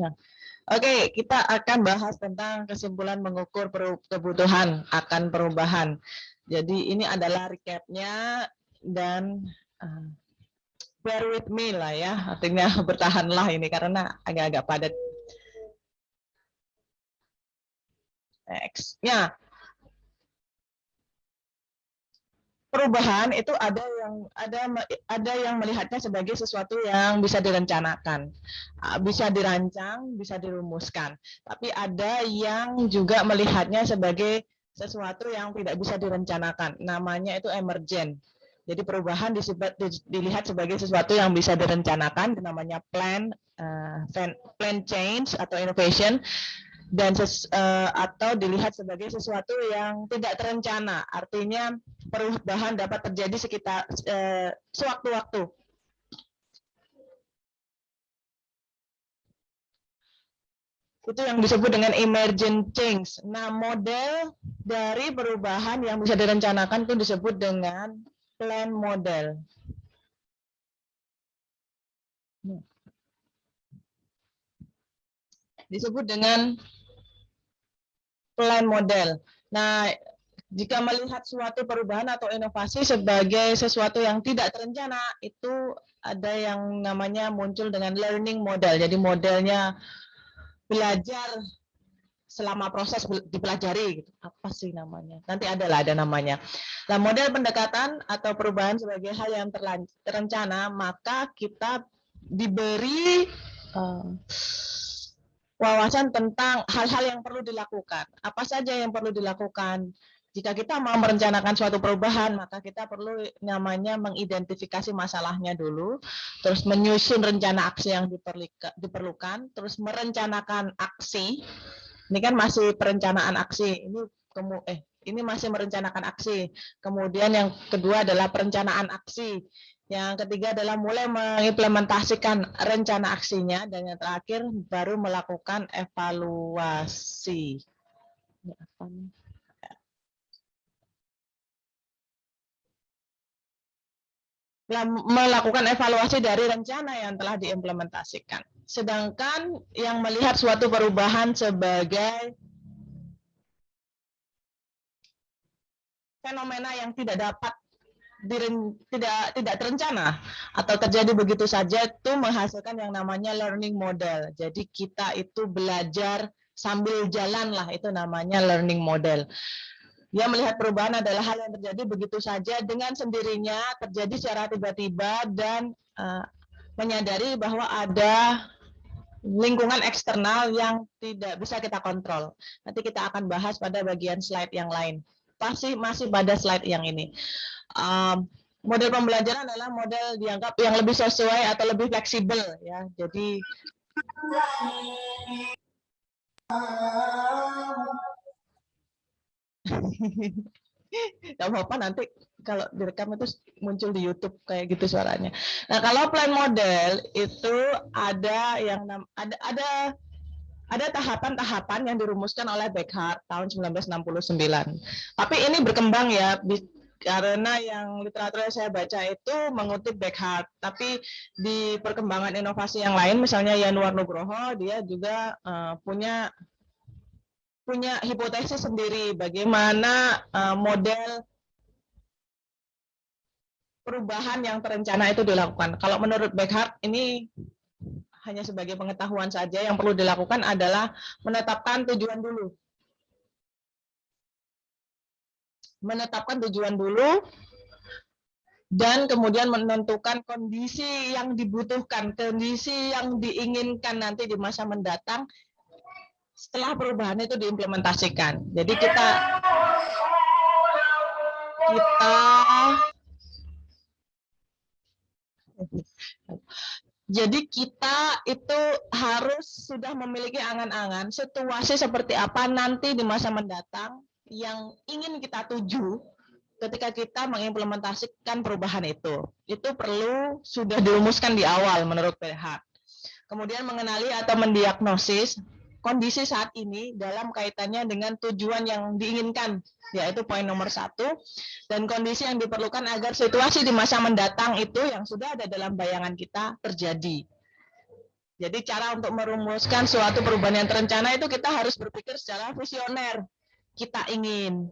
Nah, oke, kita akan bahas tentang kesimpulan mengukur kebutuhan akan perubahan. Jadi ini adalah recap-nya dan bear with me lah ya, artinya bertahanlah ini karena agak-agak padat. Next-nya. Perubahan itu ada yang melihatnya sebagai sesuatu yang bisa direncanakan, bisa dirancang, bisa dirumuskan. Tapi ada yang juga melihatnya sebagai sesuatu yang tidak bisa direncanakan. Namanya itu emergent. Jadi perubahan dilihat sebagai sesuatu yang bisa direncanakan, namanya plan change atau innovation. Dan atau dilihat sebagai sesuatu yang tidak terencana, artinya perubahan dapat terjadi sekitar sewaktu-waktu. Itu yang disebut dengan emergent change. Nah, model dari perubahan yang bisa direncanakan itu disebut dengan plan model. Disebut dengan plan model. Nah, jika melihat suatu perubahan atau inovasi sebagai sesuatu yang tidak terencana, itu ada yang namanya muncul dengan learning model. Jadi modelnya belajar selama proses dipelajari. Apa sih namanya? Nanti ada namanya. Nah, model pendekatan atau perubahan sebagai hal yang terencana, maka kita diberi wawasan tentang hal-hal yang perlu dilakukan. Apa saja yang perlu dilakukan? Jika kita mau merencanakan suatu perubahan, maka kita perlu namanya mengidentifikasi masalahnya dulu, terus menyusun rencana aksi yang diperlukan, terus merencanakan aksi. Ini kan masih perencanaan aksi. Ini masih merencanakan aksi. Kemudian yang kedua adalah perencanaan aksi. Yang ketiga adalah mulai mengimplementasikan rencana aksinya, dan yang terakhir baru melakukan evaluasi. Melakukan evaluasi dari rencana yang telah diimplementasikan. Sedangkan yang melihat suatu perubahan sebagai fenomena yang tidak dapat tidak terencana atau terjadi begitu saja, itu menghasilkan yang namanya learning model. Jadi kita itu belajar sambil jalan lah, itu namanya learning model. Dia melihat perubahan adalah hal yang terjadi begitu saja dengan sendirinya, terjadi secara tiba-tiba, dan menyadari bahwa ada lingkungan eksternal yang tidak bisa kita kontrol. Nanti kita akan bahas pada bagian slide yang lain. Masih pada slide yang ini. Model pembelajaran adalah model dianggap yang lebih sesuai atau lebih fleksibel ya. Jadi nggak apa-apa, nanti kalau direkam itu muncul di YouTube kayak gitu suaranya. Nah, kalau plan model itu ada tahapan-tahapan yang dirumuskan oleh Beckhardt tahun 1969. Tapi ini berkembang ya, karena yang literatur yang saya baca itu mengutip Beckhardt. Tapi di perkembangan inovasi yang lain, misalnya Yanuar Nugroho, dia juga punya hipotesis sendiri bagaimana model perubahan yang terencana itu dilakukan. Kalau menurut Beckhardt, ini hanya sebagai pengetahuan saja, yang perlu dilakukan adalah menetapkan tujuan dulu. Dan kemudian menentukan kondisi yang dibutuhkan, kondisi yang diinginkan nanti di masa mendatang setelah perubahan itu diimplementasikan. Jadi kita itu harus sudah memiliki angan-angan situasi seperti apa nanti di masa mendatang yang ingin kita tuju ketika kita mengimplementasikan perubahan itu. Itu perlu sudah dirumuskan di awal menurut Beckhardt. Kemudian mengenali atau mendiagnosis kondisi saat ini dalam kaitannya dengan tujuan yang diinginkan, yaitu poin nomor 1, dan kondisi yang diperlukan agar situasi di masa mendatang itu yang sudah ada dalam bayangan kita terjadi. Jadi cara untuk merumuskan suatu perubahan yang terencana itu kita harus berpikir secara visioner. Kita ingin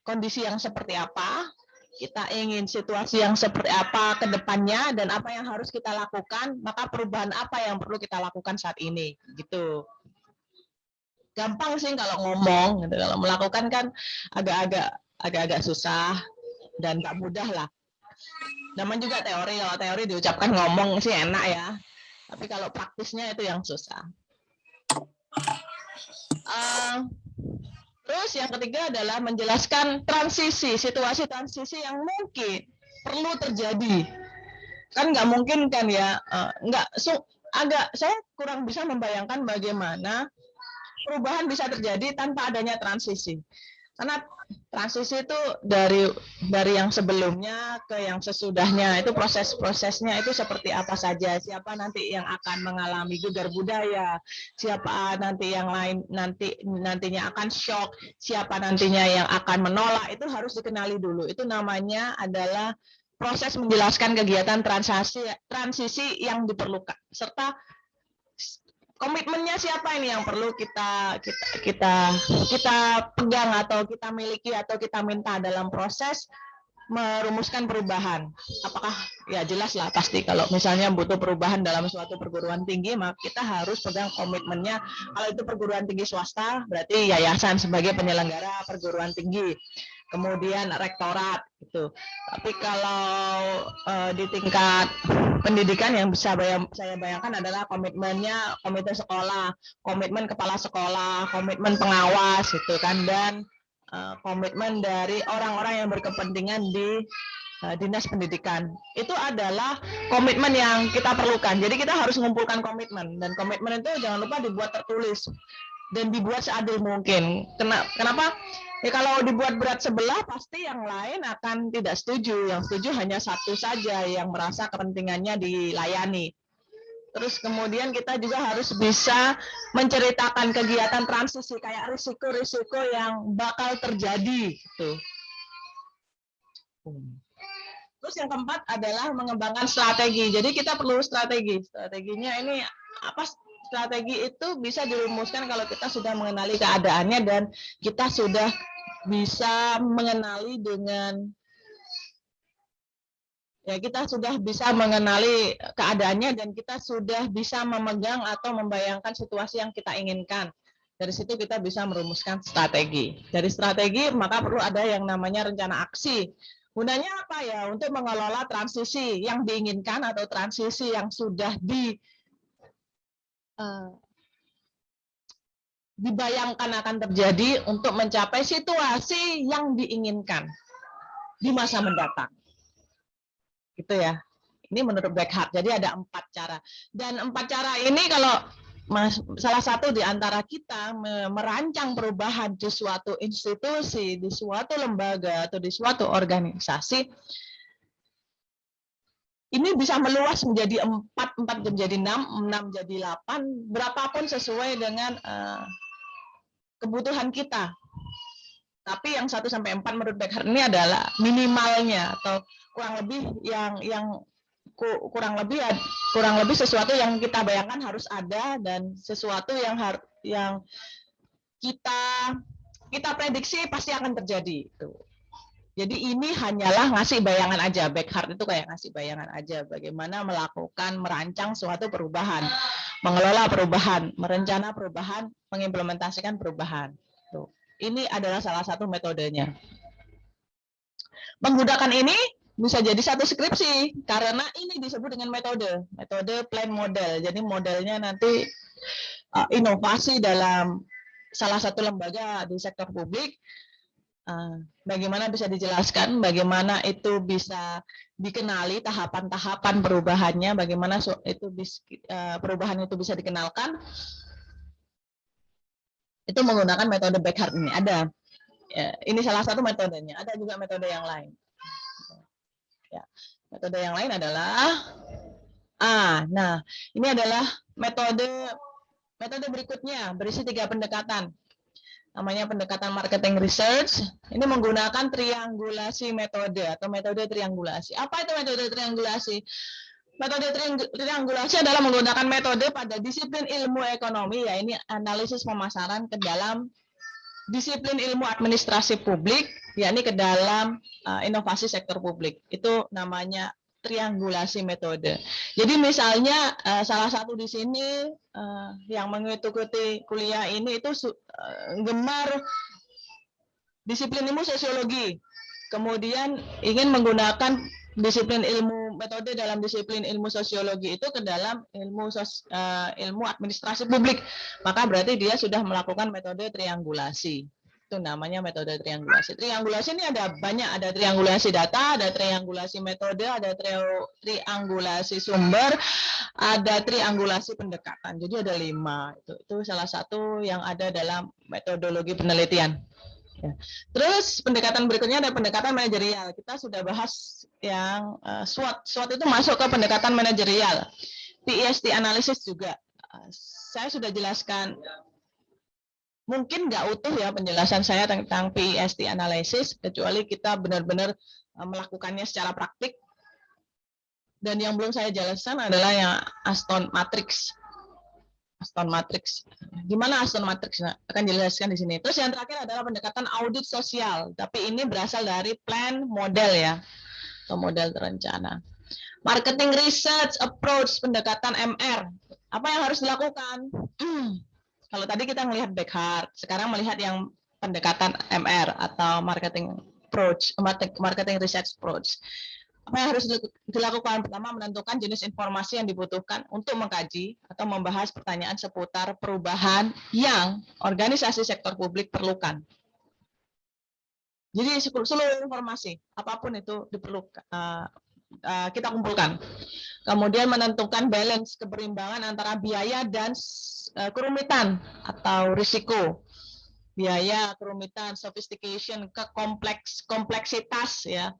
kondisi yang seperti apa, kita ingin situasi yang seperti apa ke depannya, dan apa yang harus kita lakukan, maka perubahan apa yang perlu kita lakukan saat ini. Gitu. Gampang sih kalau ngomong, gitu. Kalau melakukan kan agak-agak susah dan nggak mudah lah. Namanya juga teori, kalau teori diucapkan ngomong sih enak ya. Tapi kalau praktisnya itu yang susah. Terus yang ketiga adalah menjelaskan transisi, situasi transisi yang mungkin perlu terjadi. Kan nggak mungkin kan ya, saya kurang bisa membayangkan bagaimana perubahan bisa terjadi tanpa adanya transisi. Karena transisi itu dari yang sebelumnya ke yang sesudahnya, itu proses-prosesnya itu seperti apa saja, siapa nanti yang akan mengalami gegar budaya, siapa nanti yang lain nantinya akan shock, siapa nantinya yang akan menolak, itu harus dikenali dulu. Itu namanya adalah proses menjelaskan kegiatan transisi yang diperlukan, serta komitmennya siapa ini yang perlu kita pegang atau kita miliki atau kita minta dalam proses merumuskan perubahan. Apakah ya jelas lah pasti kalau misalnya butuh perubahan dalam suatu perguruan tinggi, maka kita harus pegang komitmennya. Kalau itu perguruan tinggi swasta, berarti yayasan sebagai penyelenggara perguruan tinggi. Kemudian rektorat gitu. Tapi kalau di tingkat pendidikan yang bisa saya bayangkan adalah komitmennya komite sekolah, komitmen kepala sekolah, komitmen pengawas gitu kan, dan komitmen dari orang-orang yang berkepentingan di dinas pendidikan. Itu adalah komitmen yang kita perlukan. Jadi kita harus mengumpulkan komitmen, dan komitmen itu jangan lupa dibuat tertulis dan dibuat seadil mungkin. Kenapa? Ya kalau dibuat berat sebelah, pasti yang lain akan tidak setuju. Yang setuju hanya satu saja yang merasa kepentingannya dilayani. Terus kemudian kita juga harus bisa menceritakan kegiatan transisi, kayak risiko-risiko yang bakal terjadi. Gitu. Terus yang keempat adalah mengembangkan strategi. Jadi kita perlu strategi. Strateginya ini apa? Strategi itu bisa dirumuskan kalau kita sudah mengenali keadaannya dan kita sudah bisa mengenali dengan kita sudah bisa mengenali keadaannya dan kita sudah bisa memegang atau membayangkan situasi yang kita inginkan. Dari situ kita bisa merumuskan strategi. Dari strategi maka perlu ada yang namanya rencana aksi. Gunanya apa ya? Untuk mengelola transisi yang diinginkan atau transisi yang sudah dibayangkan akan terjadi untuk mencapai situasi yang diinginkan di masa mendatang. Gitu ya. Ini menurut Beckhart. Jadi ada 4 cara. Dan 4 cara ini kalau salah satu di antara kita merancang perubahan di suatu institusi, di suatu lembaga, atau di suatu organisasi, ini bisa meluas menjadi 4 menjadi 6 jadi 8, berapapun sesuai dengan kebutuhan kita. Tapi yang 1 sampai 4 menurut Beckhart ini adalah minimalnya, atau kurang lebih kurang lebih sesuatu yang kita bayangkan harus ada, dan sesuatu yang kita prediksi pasti akan terjadi. Jadi ini hanyalah ngasih bayangan aja. Beckhart itu kayak ngasih bayangan aja bagaimana merancang suatu perubahan, mengelola perubahan, merencana perubahan, mengimplementasikan perubahan. Tuh. Ini adalah salah satu metodenya. Menggunakan ini bisa jadi satu skripsi karena ini disebut dengan metode plan model. Jadi modelnya nanti inovasi dalam salah satu lembaga di sektor publik. Bagaimana bisa dijelaskan, bagaimana itu bisa dikenali tahapan-tahapan perubahannya, bagaimana perubahan itu bisa dikenalkan. Itu menggunakan metode Beckhart ini. Ada, ini salah satu metodenya. Ada juga metode yang lain. Ya, metode yang lain adalah, ini adalah metode berikutnya, berisi 3 pendekatan. Namanya pendekatan marketing research. Ini menggunakan triangulasi metode atau metode triangulasi. Apa itu metode triangulasi? Metode triangulasi adalah menggunakan metode pada disiplin ilmu ekonomi, ya ini analisis pemasaran ke dalam disiplin ilmu administrasi publik, yakni ke dalam inovasi sektor publik. Itu namanya triangulasi metode. Jadi misalnya salah satu di sini yang mengikuti kuliah ini itu gemar disiplin ilmu sosiologi, kemudian ingin menggunakan disiplin ilmu metode dalam disiplin ilmu sosiologi itu ke dalam ilmu administrasi publik, maka berarti dia sudah melakukan metode triangulasi. Itu namanya metode triangulasi. Triangulasi ini ada banyak, ada triangulasi data, ada triangulasi metode, ada triangulasi sumber, ada triangulasi pendekatan. Jadi ada 5. Itu salah satu yang ada dalam metodologi penelitian. Ya. Terus pendekatan berikutnya ada pendekatan manajerial. Kita sudah bahas yang SWOT. SWOT itu masuk ke pendekatan manajerial. PEST analysis juga. Saya sudah jelaskan. Mungkin nggak utuh ya penjelasan saya tentang PEST analysis, kecuali kita benar-benar melakukannya secara praktik. Dan yang belum saya jelaskan adalah yang Aston Matrix. Aston Matrix. Gimana Aston Matrix? Nah, akan jelaskan di sini. Terus yang terakhir adalah pendekatan audit sosial. Tapi ini berasal dari plan model ya. Atau model terencana. Marketing research approach, pendekatan MR. Apa yang harus dilakukan? Kalau tadi kita melihat Beckhart, sekarang melihat yang pendekatan MR atau marketing approach, marketing research approach. Apa yang harus dilakukan? Pertama, menentukan jenis informasi yang dibutuhkan untuk mengkaji atau membahas pertanyaan seputar perubahan yang organisasi sektor publik perlukan. Jadi seluruh informasi, apapun itu diperlukan, kita kumpulkan. Kemudian menentukan balance, keberimbangan antara biaya dan kerumitan atau risiko. Biaya, kerumitan, sophistication, kompleksitas ya.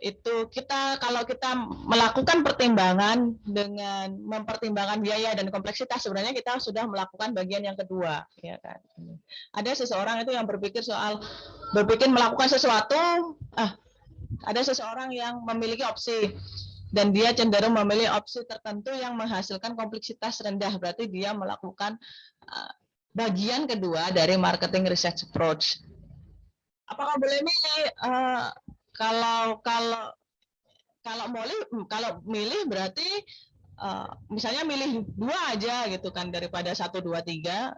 Itu kita kalau kita melakukan pertimbangan dengan mempertimbangkan biaya dan kompleksitas, sebenarnya kita sudah melakukan bagian yang kedua, ya kan. Ada seseorang itu yang berpikir melakukan sesuatu, ada seseorang yang memiliki opsi dan dia cenderung memilih opsi tertentu yang menghasilkan kompleksitas rendah, berarti dia melakukan bagian kedua dari marketing research approach. Apakah boleh milih? Kalau milih berarti misalnya milih 2 aja gitu kan daripada 1, 2, 3.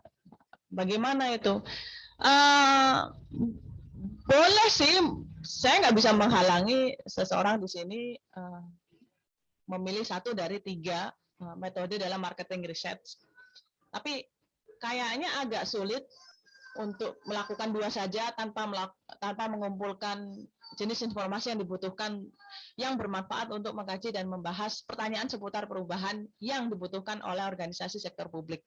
Bagaimana itu? Boleh sih, saya nggak bisa menghalangi seseorang di sini memilih 1 dari 3 metode dalam marketing research. Tapi kayaknya agak sulit untuk melakukan 2 saja tanpa mengumpulkan jenis informasi yang dibutuhkan yang bermanfaat untuk mengkaji dan membahas pertanyaan seputar perubahan yang dibutuhkan oleh organisasi sektor publik.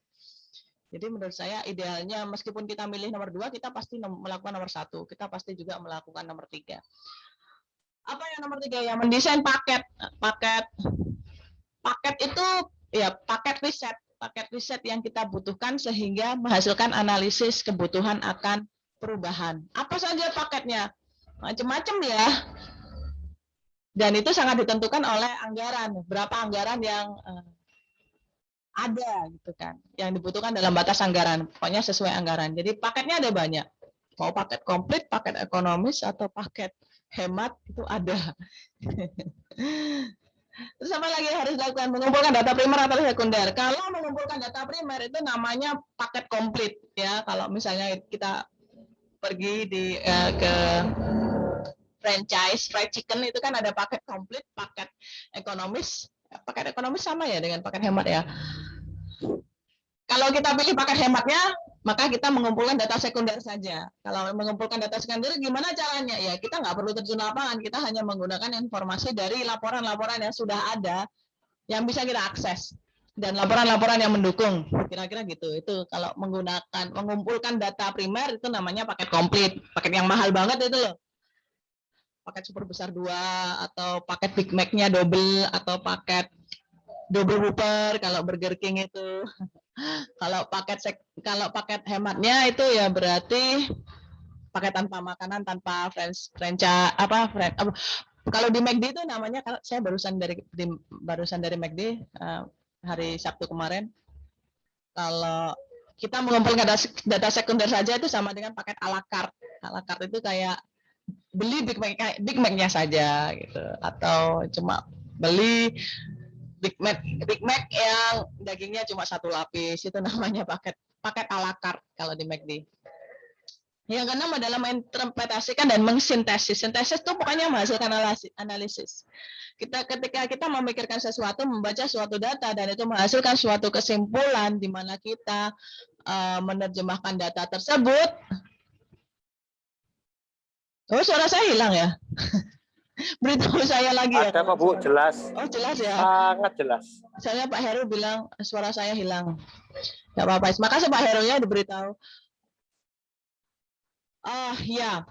Jadi menurut saya idealnya meskipun kita milih nomor 2, kita pasti melakukan nomor 1. Kita pasti juga melakukan nomor 3. Apa yang nomor 3? Ya, mendesain paket. Paket itu ya paket riset yang kita butuhkan sehingga menghasilkan analisis kebutuhan akan perubahan. Apa saja paketnya? Macam-macam ya. Dan itu sangat ditentukan oleh anggaran. Berapa anggaran yang ada gitu kan. Yang dibutuhkan dalam batas anggaran. Pokoknya sesuai anggaran. Jadi paketnya ada banyak. Mau paket komplit, paket ekonomis, atau paket hemat, itu ada. Terus apa lagi harus dilakukan? Mengumpulkan data primer atau sekunder. Kalau mengumpulkan data primer itu namanya paket komplit ya. Kalau misalnya kita pergi ke franchise fried chicken itu kan ada paket komplit, paket ekonomis. Paket ekonomis sama ya dengan paket hemat ya. Kalau kita pilih paket hematnya, maka kita mengumpulkan data sekunder saja. Kalau mengumpulkan data sekunder, gimana caranya? Ya, kita nggak perlu terjun lapangan, kita hanya menggunakan informasi dari laporan-laporan yang sudah ada, yang bisa kita akses. Dan laporan-laporan yang mendukung, kira-kira gitu. Itu kalau mengumpulkan data primer, itu namanya paket komplit. Paket yang mahal banget itu loh. Paket super besar 2, atau paket Big Mac-nya double, atau paket double whopper, kalau Burger King itu. Kalau paket hematnya itu ya berarti paket tanpa makanan, tanpa Kalau di McD itu namanya, saya barusan dari McD hari Sabtu kemarin. Kalau kita mengumpulkan data sekunder saja itu sama dengan paket a la carte. A la carte itu kayak beli Big Mac-nya saja gitu, atau cuma beli Big Mac yang dagingnya cuma satu lapis, itu namanya paket a la carte kalau di McD. Yang keenam adalah menginterpretasikan dan mengsintesis. Sintesis itu pokoknya menghasilkan analisis. Ketika kita memikirkan sesuatu, membaca suatu data, dan itu menghasilkan suatu kesimpulan di mana kita menerjemahkan data tersebut. Oh, suara saya hilang ya? Beritahu saya lagi ya. Ada Pak Bu, jelas. Oh, jelas ya. Sangat jelas. Soalnya Pak Heru bilang suara saya hilang. Nggak apa-apa. Makasih Pak Heru ya diberitahu. Ya,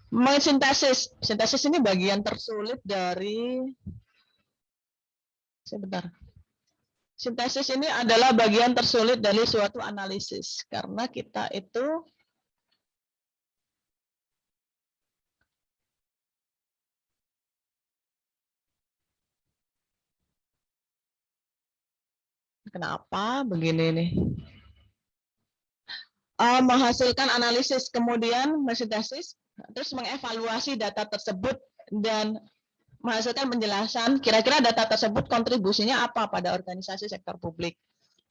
mensintesis. Sintesis ini bagian tersulit dari. Sebentar. Sintesis ini adalah bagian tersulit dari suatu analisis karena kita itu kenapa begini nih? Menghasilkan analisis, kemudian mensintesis, terus mengevaluasi data tersebut dan menghasilkan penjelasan kira-kira data tersebut kontribusinya apa pada organisasi sektor publik.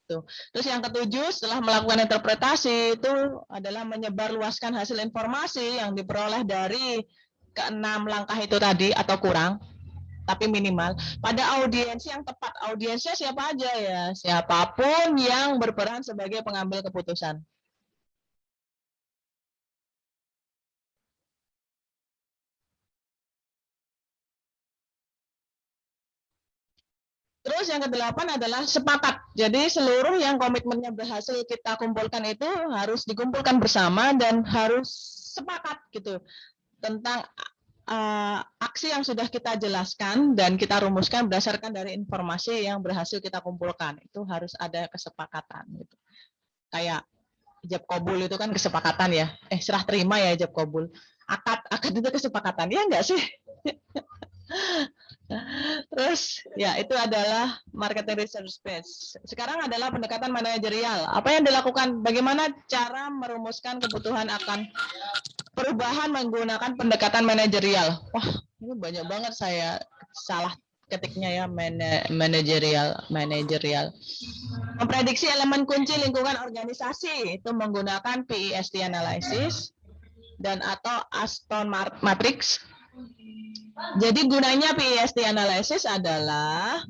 Tuh. Terus yang ketujuh, setelah melakukan interpretasi itu adalah menyebarluaskan hasil informasi yang diperoleh dari keenam langkah itu tadi atau kurang, tapi minimal pada audiensi yang tepat. Audiensnya siapa aja ya? Siapapun yang berperan sebagai pengambil keputusan. Terus yang kedelapan adalah sepakat. Jadi seluruh yang komitmennya berhasil kita kumpulkan itu harus dikumpulkan bersama dan harus sepakat gitu tentang aksi yang sudah kita jelaskan dan kita rumuskan berdasarkan dari informasi yang berhasil kita kumpulkan. Itu harus ada kesepakatan gitu. Kayak ijab kabul itu kan kesepakatan ya. Serah terima ya ijab kabul. Akad itu kesepakatan. Ya enggak sih? Terus ya itu adalah marketing research space. Sekarang adalah pendekatan manajerial. Apa yang dilakukan? Bagaimana cara merumuskan kebutuhan akan perubahan menggunakan pendekatan manajerial? Wah, ini banyak banget saya salah ketiknya ya, manajerial. Memprediksi elemen kunci lingkungan organisasi itu menggunakan PEST analysis dan atau Aston Matrix. Jadi gunanya PEST analysis adalah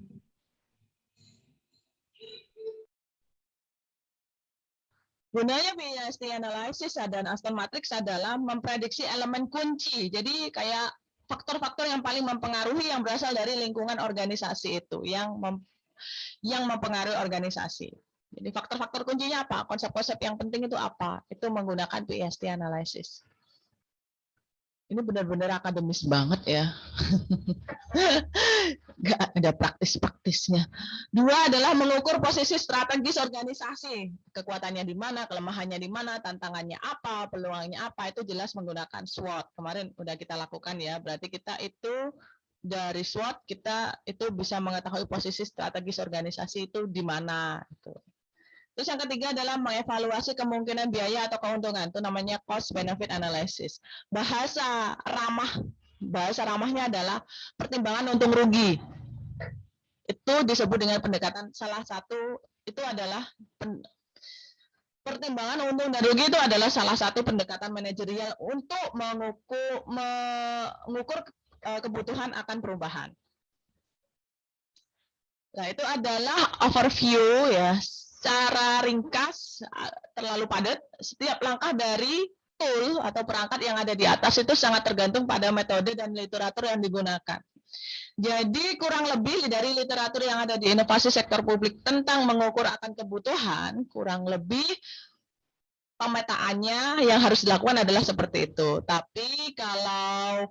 dan Aston Matrix adalah memprediksi elemen kunci. Jadi kayak faktor-faktor yang paling mempengaruhi yang berasal dari lingkungan organisasi itu yang mempengaruhi organisasi. Jadi faktor-faktor kuncinya apa? Konsep-konsep yang penting itu apa? Itu menggunakan PEST analysis. Ini benar-benar akademis banget ya. Nggak ada praktis-praktisnya. Dua adalah mengukur posisi strategis organisasi. Kekuatannya di mana, kelemahannya di mana, tantangannya apa, peluangnya apa, itu jelas menggunakan SWOT. Kemarin udah kita lakukan ya, berarti kita itu dari SWOT, kita itu bisa mengetahui posisi strategis organisasi itu di mana. Gitu. Terus yang ketiga adalah mengevaluasi kemungkinan biaya atau keuntungan. Itu namanya cost benefit analysis. Bahasa ramahnya adalah pertimbangan untung rugi. Itu disebut dengan pendekatan salah satu itu adalah pertimbangan untung dan rugi itu adalah salah satu pendekatan manajerial untuk mengukur kebutuhan akan perubahan. Nah, itu adalah overview ya. Secara ringkas, terlalu padat, setiap langkah dari tool atau perangkat yang ada di atas itu sangat tergantung pada metode dan literatur yang digunakan. Jadi kurang lebih dari literatur yang ada di inovasi sektor publik tentang mengukur akan kebutuhan, kurang lebih pemetaannya yang harus dilakukan adalah seperti itu. Tapi kalau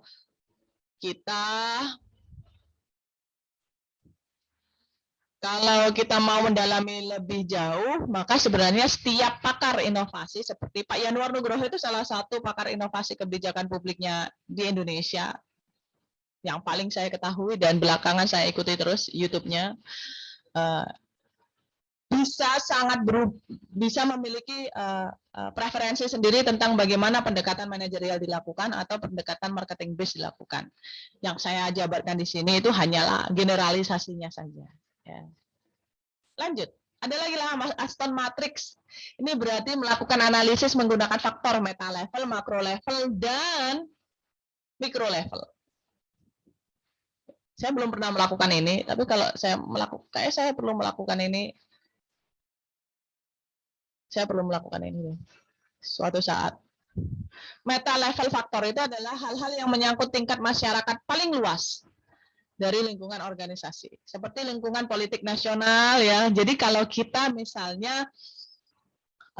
kita mau mendalami lebih jauh, maka sebenarnya setiap pakar inovasi seperti Pak Yanuar Nugroho itu salah satu pakar inovasi kebijakan publiknya di Indonesia. yang paling saya ketahui dan belakangan saya ikuti terus YouTube-nya, bisa memiliki preferensi sendiri tentang bagaimana pendekatan manajerial dilakukan atau pendekatan marketing base dilakukan. Yang saya jabarkan di sini itu hanyalah generalisasinya saja. Ya. Lanjut. Ada lagi lah Aston Matrix. Ini berarti melakukan analisis menggunakan faktor meta level, makro level, dan mikro level. Saya belum pernah melakukan ini, tapi kalau saya melakukan, kayak saya perlu melakukan ini. Saya perlu melakukan ini suatu saat. Meta level faktor itu adalah hal-hal yang menyangkut tingkat masyarakat paling luas dari lingkungan organisasi, seperti lingkungan politik nasional ya. Jadi kalau kita misalnya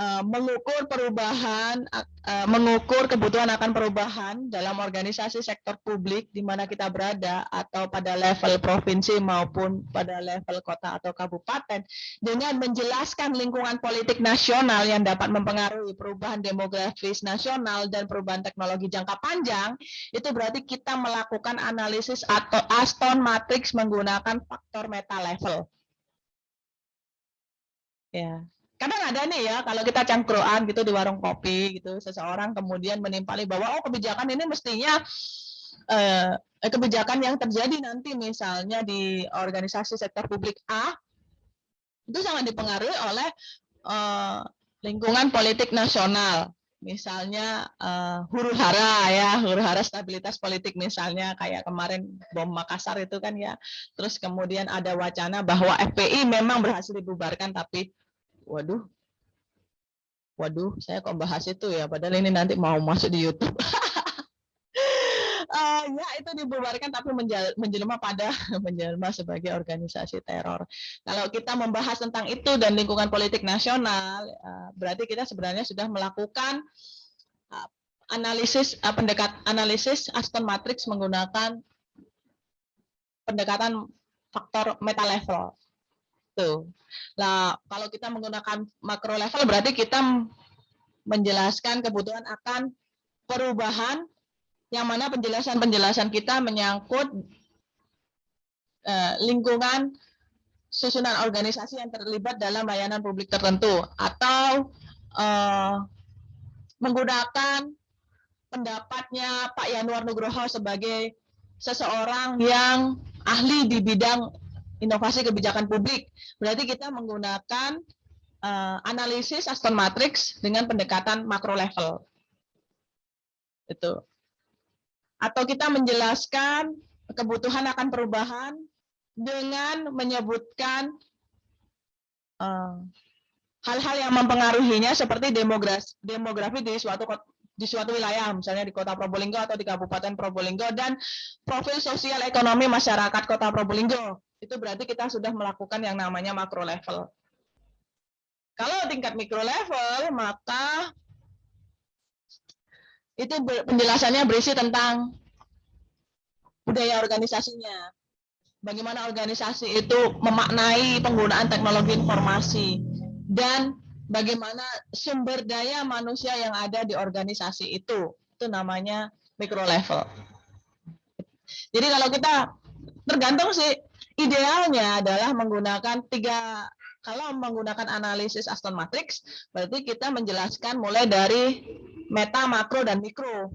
mengukur perubahan, mengukur kebutuhan akan perubahan dalam organisasi sektor publik di mana kita berada, atau pada level provinsi maupun pada level kota atau kabupaten, dengan menjelaskan lingkungan politik nasional yang dapat mempengaruhi perubahan demografis nasional dan perubahan teknologi jangka panjang, itu berarti kita melakukan analisis atau Aston Matrix menggunakan faktor meta level. Ya. Kadang ada nih ya, kalau kita cangkruan gitu di warung kopi gitu, seseorang kemudian menimpali bahwa oh kebijakan ini mestinya kebijakan yang terjadi nanti misalnya di organisasi sektor publik A itu sangat dipengaruhi oleh lingkungan politik nasional. Misalnya huru-hara ya, huru-hara stabilitas politik misalnya kayak kemarin bom Makassar itu kan ya. Terus kemudian ada wacana bahwa FPI memang berhasil dibubarkan, tapi waduh, saya kok bahas itu ya, padahal ini nanti mau masuk di YouTube. Ya itu dibubarkan tapi menjelma sebagai organisasi teror. Kalau kita membahas tentang itu dan lingkungan politik nasional, berarti kita sebenarnya sudah melakukan analisis Aston Matrix menggunakan pendekatan faktor meta level. Tuh. Nah, kalau kita menggunakan makro level berarti kita menjelaskan kebutuhan akan perubahan yang mana penjelasan kita menyangkut lingkungan susunan organisasi yang terlibat dalam layanan publik tertentu, atau menggunakan pendapatnya Pak Yanuar Nugroho sebagai seseorang yang ahli di bidang inovasi kebijakan publik. Berarti kita menggunakan analisis Aston Matrix dengan pendekatan makro level. Itu. Atau kita menjelaskan kebutuhan akan perubahan dengan menyebutkan hal-hal yang mempengaruhinya seperti demografi di suatu wilayah, misalnya di Kota Probolinggo atau di Kabupaten Probolinggo, dan profil sosial ekonomi masyarakat Kota Probolinggo. Itu berarti kita sudah melakukan yang namanya makro level. Kalau tingkat mikro level, maka itu penjelasannya berisi tentang budaya organisasinya. Bagaimana organisasi itu memaknai penggunaan teknologi informasi, dan bagaimana sumber daya manusia yang ada di organisasi itu namanya micro level. Jadi kalau kita tergantung sih, idealnya adalah menggunakan kalau menggunakan analisis Aston Matrix, berarti kita menjelaskan mulai dari meta, makro, dan mikro,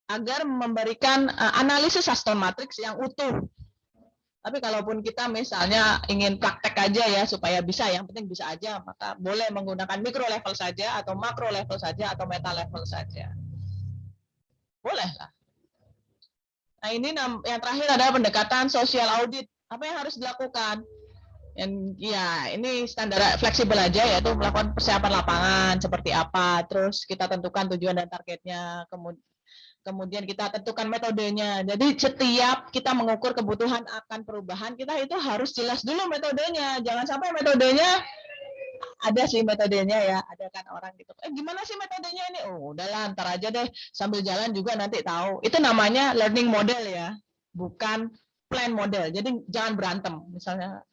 agar memberikan analisis Aston Matrix yang utuh. Tapi kalaupun kita misalnya ingin praktek aja ya supaya bisa, yang penting bisa aja, maka boleh menggunakan mikro level saja, atau makro level saja, atau meta level saja. Boleh lah. Nah ini yang terakhir adalah pendekatan social audit. Apa yang harus dilakukan? Ya ini standar fleksibel aja, yaitu melakukan persiapan lapangan seperti apa, terus kita tentukan tujuan dan targetnya, kemudian kita tentukan metodenya. Jadi setiap kita mengukur kebutuhan akan perubahan, kita itu harus jelas dulu metodenya. Jangan sampai metodenya, ada sih metodenya ya, ada kan orang gitu, gimana sih metodenya ini? Oh udahlah, ntar aja deh, sambil jalan juga nanti tahu. Itu namanya learning model ya, bukan plan model. Jadi jangan berantem misalnya.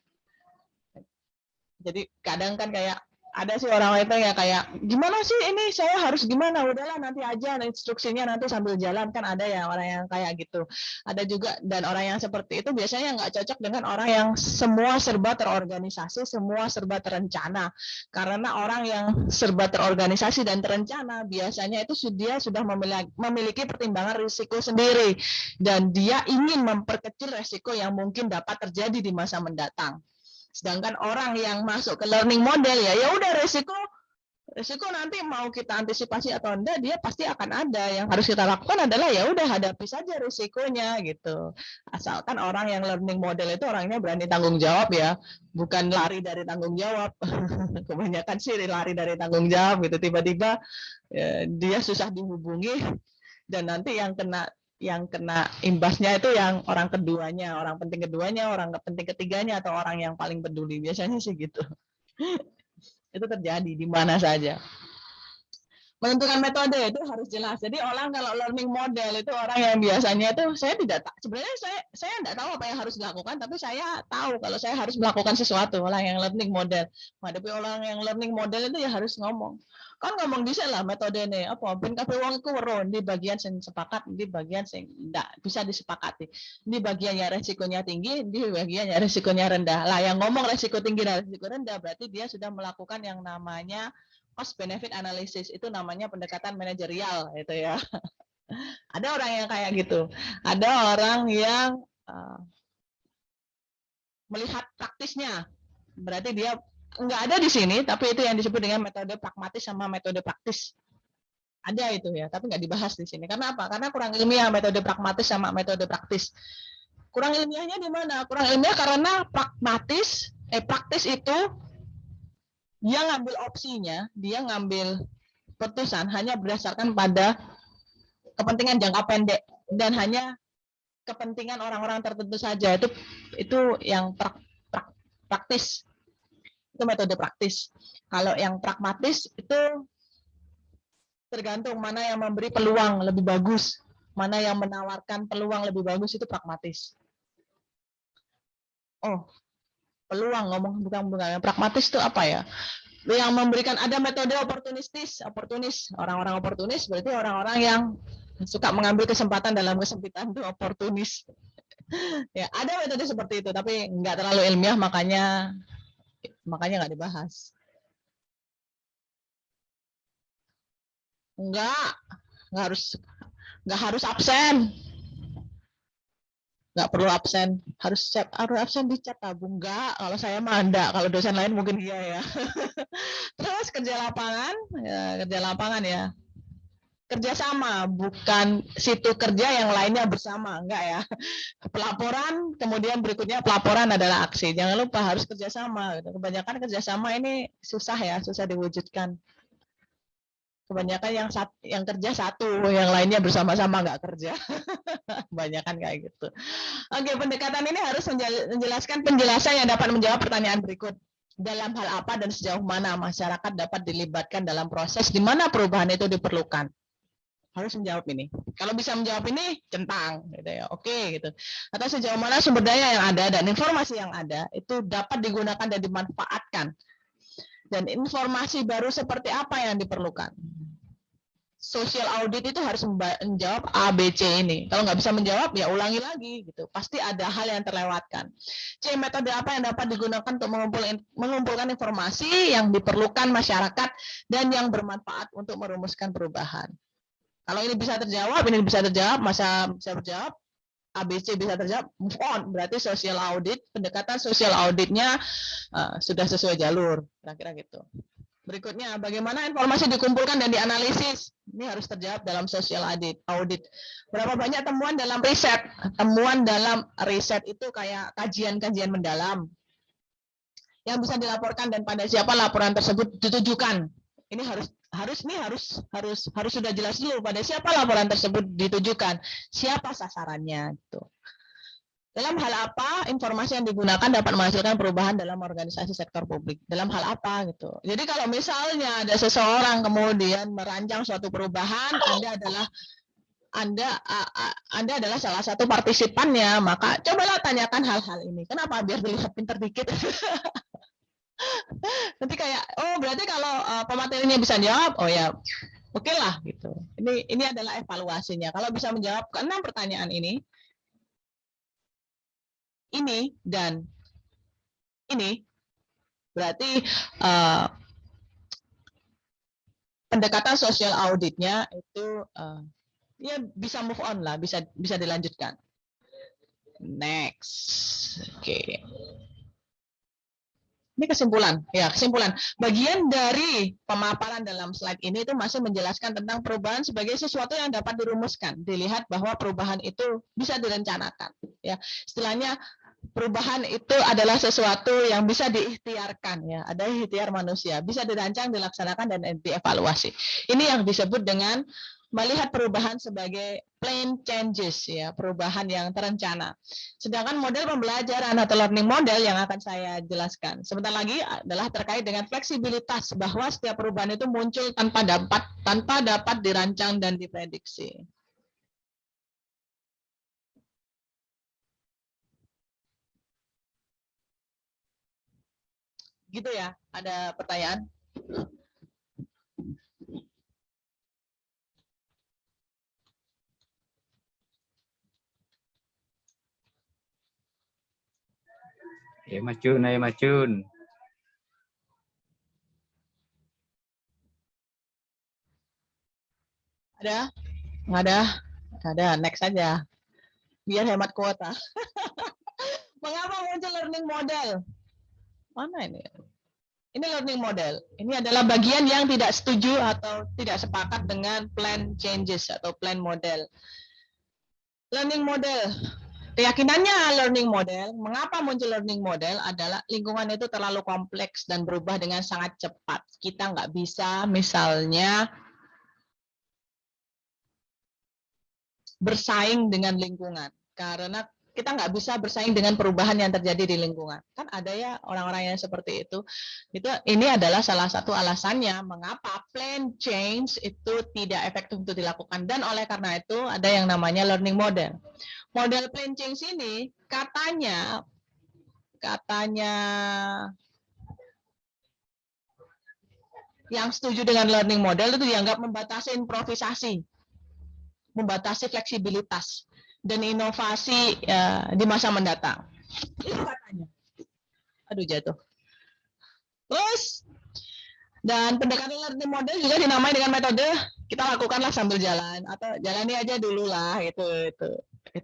Jadi kadang kan kayak ada sih orang itu ya kayak gimana sih ini saya harus gimana, udahlah nanti aja instruksinya nanti sambil jalan, kan ada ya orang yang kayak gitu. Ada juga, dan orang yang seperti itu biasanya nggak cocok dengan orang yang semua serba terorganisasi, semua serba terencana. Karena orang yang serba terorganisasi dan terencana biasanya itu dia sudah memiliki pertimbangan risiko sendiri, dan dia ingin memperkecil risiko yang mungkin dapat terjadi di masa mendatang. Sedangkan orang yang masuk ke learning model ya udah resiko nanti mau kita antisipasi atau enggak dia pasti akan ada. Yang harus kita lakukan adalah ya udah hadapi saja risikonya gitu. Asalkan orang yang learning model itu orangnya berani tanggung jawab ya, bukan lari dari tanggung jawab. Kebanyakan sih lari dari tanggung jawab gitu, tiba-tiba dia susah dihubungi dan nanti yang kena imbasnya itu yang orang keduanya, orang penting keduanya, orang penting ketiganya, atau orang yang paling peduli. Biasanya sih gitu. Itu terjadi di mana saja. Menentukan metode itu harus jelas. Jadi orang kalau learning model itu orang yang biasanya itu sebenarnya saya tidak tahu apa yang harus dilakukan, tapi saya tahu kalau saya harus melakukan sesuatu. Orang yang learning model, menghadapi orang yang learning model itu ya harus ngomong. Kan ngomong bisa lah metode ini apa ben kabeh wong iku weruh di bagian sing sepakat, di bagian sing enggak bisa disepakati. Di bagian yang resikonya tinggi, di bagian yang resikonya rendah. Lah yang ngomong resiko tinggi dan resiko rendah berarti dia sudah melakukan yang namanya cost benefit analysis, itu namanya pendekatan manajerial itu ya. Ada orang yang kayak gitu. Ada orang yang melihat praktisnya. Berarti dia nggak ada di sini, tapi itu yang disebut dengan metode pragmatis sama metode praktis. Ada itu ya, tapi nggak dibahas di sini. Karena apa? Karena kurang ilmiah metode pragmatis sama metode praktis. Kurang ilmiahnya di mana? Kurang ilmiah karena praktis itu dia ngambil opsinya, dia ngambil putusan hanya berdasarkan pada kepentingan jangka pendek dan hanya kepentingan orang-orang tertentu saja. Itu yang praktis. Itu metode praktis. Kalau yang pragmatis itu tergantung mana yang memberi peluang lebih bagus, mana yang menawarkan peluang lebih bagus, itu pragmatis. Oh, peluang ngomong bukan yang pragmatis itu apa ya? Yang memberikan, ada metode oportunis. Orang-orang oportunis berarti orang-orang yang suka mengambil kesempatan dalam kesempitan, itu oportunis. Ya, ada metode seperti itu, tapi nggak terlalu ilmiah, makanya nggak dibahas. Nggak harus absen. Nggak perlu absen, harus absen di chat tabung. Enggak, kalau saya mah enggak, kalau dosen lain mungkin iya ya. Terus kerja lapangan ya kerjasama, bukan situ kerja yang lainnya bersama, enggak ya. Pelaporan, kemudian berikutnya pelaporan adalah aksi. Jangan lupa harus kerjasama. Kebanyakan kerjasama ini susah diwujudkan. Kebanyakan yang kerja satu, yang lainnya bersama-sama nggak kerja. Kebanyakan kayak gitu. Oke, pendekatan ini harus menjelaskan penjelasan yang dapat menjawab pertanyaan berikut. Dalam hal apa dan sejauh mana masyarakat dapat dilibatkan dalam proses di mana perubahan itu diperlukan? Harus menjawab ini. Kalau bisa menjawab ini, centang, gitu ya. Oke, gitu. Atau sejauh mana sumber daya yang ada dan informasi yang ada itu dapat digunakan dan dimanfaatkan. Dan informasi baru seperti apa yang diperlukan? Social audit itu harus menjawab A, B, C ini. Kalau nggak bisa menjawab, ya ulangi lagi. Gitu. Pasti ada hal yang terlewatkan. C, metode apa yang dapat digunakan untuk mengumpulkan informasi yang diperlukan masyarakat dan yang bermanfaat untuk merumuskan perubahan. Kalau ini bisa terjawab, masa bisa terjawab, ABC bisa terjawab, move on. Berarti social audit, pendekatan social auditnya sudah sesuai jalur. Kira-kira gitu. Berikutnya, bagaimana informasi dikumpulkan dan dianalisis? Ini harus terjawab dalam social audit. Berapa banyak temuan dalam riset? Temuan dalam riset itu kayak kajian-kajian mendalam yang bisa dilaporkan dan pada siapa laporan tersebut ditujukan. Ini harus sudah jelas dulu pada siapa laporan tersebut ditujukan, siapa sasarannya gitu. Dalam hal apa informasi yang digunakan dapat menghasilkan perubahan dalam organisasi sektor publik? Dalam hal apa gitu. Jadi kalau misalnya ada seseorang kemudian merancang suatu perubahan, Anda adalah salah satu partisipannya, maka cobalah tanyakan hal-hal ini. Kenapa? Biar dilihat pinter dikit. Nanti kayak, oh berarti kalau pematerinya bisa jawab, oh ya oke lah gitu. Ini adalah evaluasinya. Kalau bisa menjawab ke 6 pertanyaan ini dan ini, berarti pendekatan sosial auditnya itu ya bisa move on lah, bisa dilanjutkan. Next, oke. Ini kesimpulan, ya kesimpulan. Bagian dari pemaparan dalam slide ini itu masih menjelaskan tentang perubahan sebagai sesuatu yang dapat dirumuskan. Dilihat bahwa perubahan itu bisa direncanakan. Ya, istilahnya perubahan itu adalah sesuatu yang bisa diikhtiarkan. Ya, ada ikhtiar manusia, bisa dirancang, dilaksanakan, dan dievaluasi. Ini yang disebut dengan melihat perubahan sebagai planned changes, ya, perubahan yang terencana. Sedangkan model pembelajaran atau learning model yang akan saya jelaskan sebentar lagi adalah terkait dengan fleksibilitas, bahwa setiap perubahan itu muncul tanpa dapat dirancang dan diprediksi. Gitu ya, ada pertanyaan? Ya Macun, ayo Macun. Ada? Nggak ada? Nggak ada, next saja. Biar hemat kuota. Mengapa muncul learning model? Mana ini? Ini learning model. Ini adalah bagian yang tidak setuju atau tidak sepakat dengan plan changes atau plan model. Learning model. Keyakinannya learning model, mengapa muncul learning model adalah lingkungan itu terlalu kompleks dan berubah dengan sangat cepat. Kita nggak bisa misalnya bersaing dengan lingkungan, karena kita nggak bisa bersaing dengan perubahan yang terjadi di lingkungan. Kan ada ya orang-orang yang seperti itu. Ini adalah salah satu alasannya mengapa plan change itu tidak efektif untuk dilakukan. Dan oleh karena itu ada yang namanya learning model. Model plan change ini katanya yang setuju dengan learning model itu dianggap membatasi improvisasi, membatasi fleksibilitas dan inovasi di masa mendatang. Itu katanya. Aduh jatuh. Terus dan pendekatan learning model juga dinamai dengan metode kita lakukanlah sambil jalan atau jalani aja dulu lah itu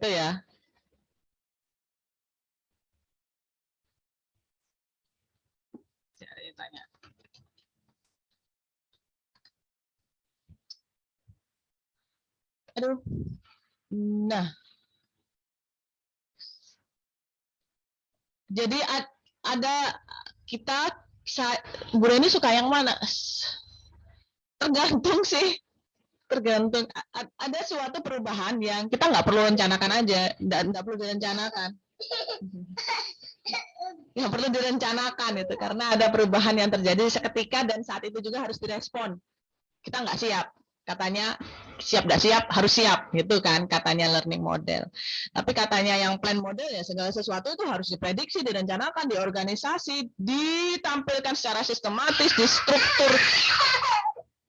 ya. Tanya. Aduh. Nah, jadi ada kita Bu Reni suka yang mana? Tergantung sih, tergantung. Ada suatu perubahan yang kita nggak perlu rencanakan aja, nggak perlu direncanakan. Nggak perlu direncanakan itu karena ada perubahan yang terjadi seketika dan saat itu juga harus direspon. Kita nggak siap, katanya siap nggak siap harus siap gitu kan katanya learning model. Tapi katanya yang plan model ya segala sesuatu itu harus diprediksi, direncanakan, diorganisasi, ditampilkan secara sistematis, distruktur,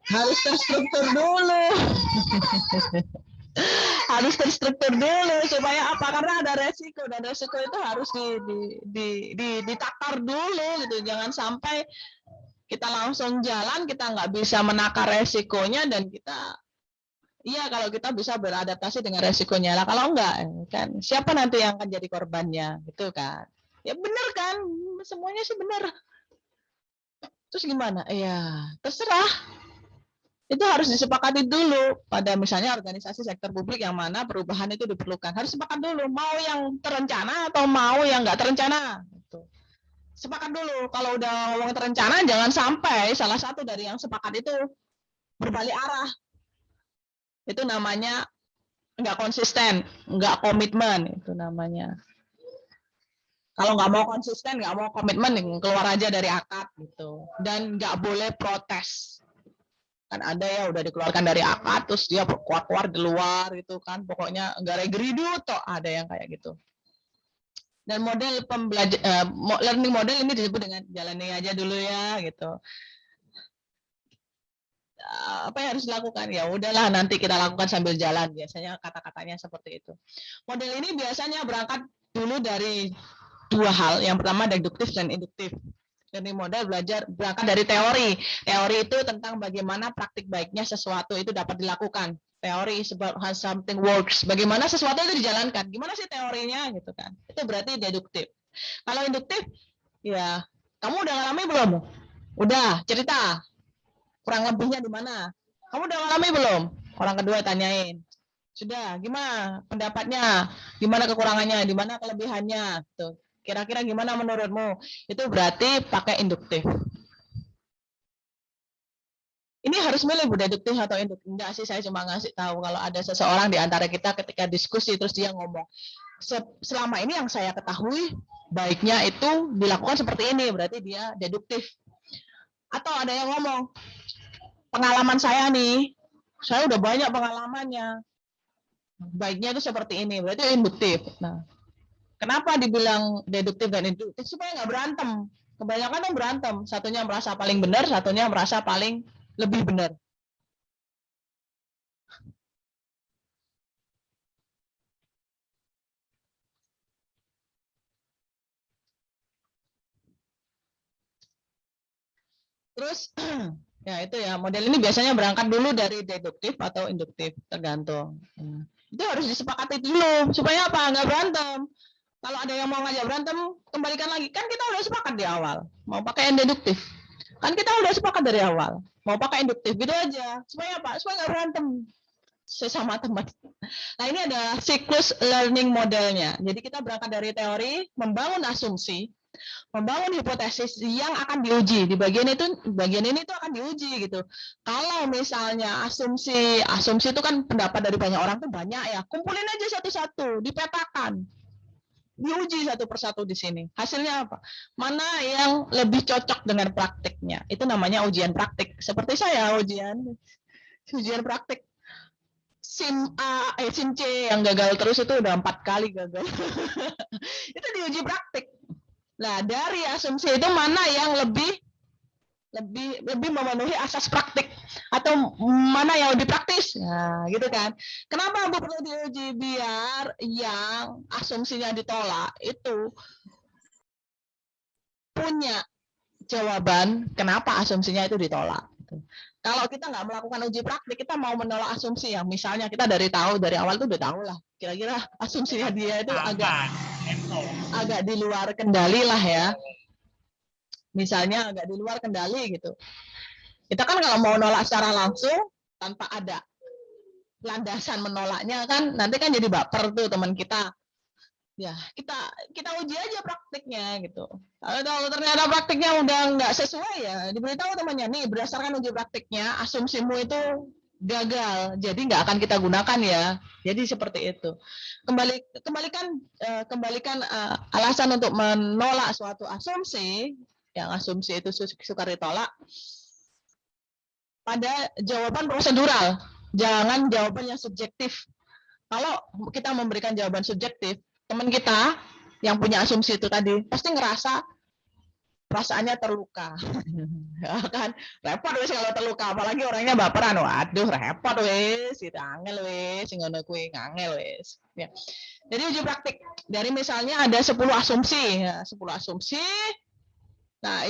harus terstruktur dulu. Harus terstruktur dulu supaya apa? Karena ada resiko dan resiko itu harus ditakar dulu gitu. Jangan sampai kita langsung jalan, kita nggak bisa menakar resikonya dan kita iya kalau kita bisa beradaptasi dengan resikonya lah. Kalau enggak kan siapa nanti yang akan jadi korbannya gitu kan? Ya benar kan? Semuanya sih benar. Terus gimana? Ya terserah. Itu harus disepakati dulu pada misalnya organisasi sektor publik yang mana perubahan itu diperlukan. Harus sepakat dulu mau yang terencana atau mau yang nggak terencana. Gitu. Sepakat dulu. Kalau udah ngomong terencana jangan sampai salah satu dari yang sepakat itu berbalik arah. Itu namanya nggak konsisten, nggak komitmen itu namanya. Kalau nggak mau konsisten, nggak mau komitmen, keluar aja dari akad gitu. Dan nggak boleh protes. Kan ada ya udah dikeluarkan dari akad terus dia keluar di luar gitu kan pokoknya nggak regeridu toh ada yang kayak gitu Dan model learning model ini disebut dengan jalani aja dulu ya gitu. Apa yang harus dilakukan? Ya udahlah nanti kita lakukan sambil jalan. Biasanya kata-katanya seperti itu. Model ini biasanya berangkat dulu dari dua hal. Yang pertama deduktif dan induktif. Learning model berangkat dari teori. Teori itu tentang bagaimana praktik baiknya sesuatu itu dapat dilakukan. Teori about how something works. Bagaimana sesuatu itu dijalankan. Gimana sih teorinya gitu kan. Itu berarti deduktif. Kalau induktif, ya kamu udah ngalami belum? Udah, cerita. Kurang lebihnya di mana? Kamu udah ngalami belum? Orang kedua tanyain. Sudah, gimana pendapatnya? Gimana kekurangannya? Di mana kelebihannya? Tuh. Kira-kira gimana menurutmu? Itu berarti pakai induktif. Ini harus milih deduktif atau induktif. Enggak sih, saya cuma ngasih tahu kalau ada seseorang di antara kita ketika diskusi terus dia ngomong. Selama ini yang saya ketahui, baiknya itu dilakukan seperti ini, berarti dia deduktif. Atau ada yang ngomong, pengalaman saya nih, saya udah banyak pengalamannya. Baiknya itu seperti ini, berarti induktif. Nah, kenapa dibilang deduktif dan induktif? Supaya nggak berantem. Kebanyakan tuh berantem. Satunya merasa paling benar, satunya merasa paling lebih benar. Terus, ya itu ya, model ini biasanya berangkat dulu dari deduktif atau induktif, tergantung. Itu harus disepakati dulu, supaya apa? Nggak berantem. Kalau ada yang mau ngajak berantem, kembalikan lagi. Kan kita udah sepakat di awal, mau pakai yang deduktif. Kan kita udah sepakat dari awal, mau pakai induktif, gitu aja. Supaya apa? Supaya nggak berantem sesama teman. Nah, ini ada siklus learning modelnya. Jadi kita berangkat dari teori, membangun asumsi, membangun hipotesis yang akan diuji. Di bagian ini tuh akan diuji gitu. Kalau misalnya asumsi itu kan pendapat dari banyak orang tuh banyak ya. Kumpulin aja satu-satu, dipetakan. Diuji satu persatu di sini. Hasilnya apa? Mana yang lebih cocok dengan praktiknya? Itu namanya ujian praktik. Seperti saya ujian praktik SIM A, SIM C yang gagal terus itu udah 4 kali gagal. Itu diuji praktik. Nah, dari asumsi itu mana yang lebih memenuhi asas praktik atau mana yang lebih praktis, nah gitu kan. Kenapa perlu diuji? Biar yang asumsinya ditolak itu punya jawaban kenapa asumsinya itu ditolak. Kalau kita nggak melakukan uji praktik, kita mau menolak asumsi yang misalnya kita dari awal tuh udah tahu lah kira-kira asumsinya dia itu agak di luar kendali lah ya. Misalnya agak di luar kendali gitu. Kita kan kalau mau nolak secara langsung tanpa ada landasan menolaknya kan nanti kan jadi baper tuh teman kita. Ya, kita uji aja praktiknya gitu. Kalau ternyata praktiknya udah nggak sesuai ya, diberitahu temannya nih berdasarkan uji praktiknya asumsimu itu gagal, jadi nggak akan kita gunakan ya. Jadi seperti itu. Kembalikan alasan untuk menolak suatu asumsi, yang asumsi itu suka ditolak, pada jawaban prosedural. Jangan jawaban yang subjektif. Kalau kita memberikan jawaban subjektif, teman kita yang punya asumsi itu tadi pasti ngerasa perasaannya terluka. Ya kan repot wis kalau terluka, apalagi orangnya baperan. Waduh, repot wis, gitu angel wis, ngono kuwi ngangel wis. Ya. Jadi uji praktik dari misalnya ada 10 asumsi, ya, 10 asumsi. Nah,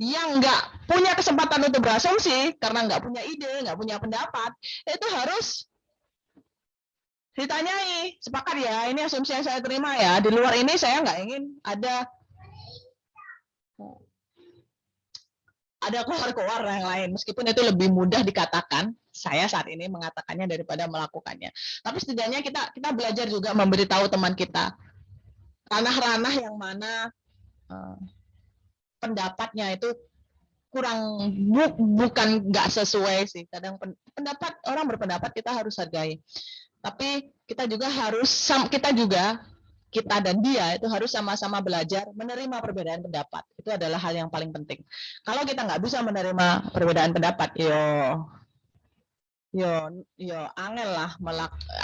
yang nggak punya kesempatan untuk berasumsi karena nggak punya ide, nggak punya pendapat, itu harus ditanyai, sepakat ya, ini asumsi yang saya terima ya. Di luar ini saya nggak ingin ada keluar-keluar yang lain. Meskipun itu lebih mudah dikatakan, saya saat ini mengatakannya daripada melakukannya. Tapi setidaknya kita belajar juga memberitahu teman kita ranah-ranah yang mana pendapatnya itu bukan nggak sesuai sih. Kadang pendapat orang berpendapat kita harus hargai. Tapi kita dan dia itu harus sama-sama belajar menerima perbedaan pendapat. Itu adalah hal yang paling penting. Kalau kita nggak bisa menerima perbedaan pendapat,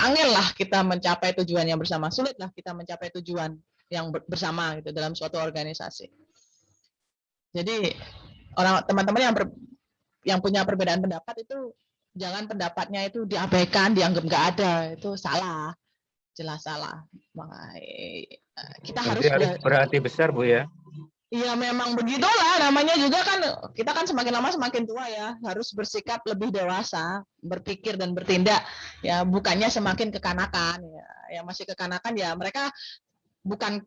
angel lah kita mencapai tujuan yang bersama. Sulit lah kita mencapai tujuan yang bersama gitu dalam suatu organisasi. Jadi teman-teman yang punya perbedaan pendapat itu jangan pendapatnya itu diabaikan, dianggap nggak ada, itu salah, jelas salah. Kita harus berarti besar Bu ya. Iya memang begitulah, namanya juga kan kita kan semakin lama semakin tua ya, harus bersikap lebih dewasa, berpikir dan bertindak ya, bukannya semakin kekanakan ya. Yang masih kekanakan ya mereka bukan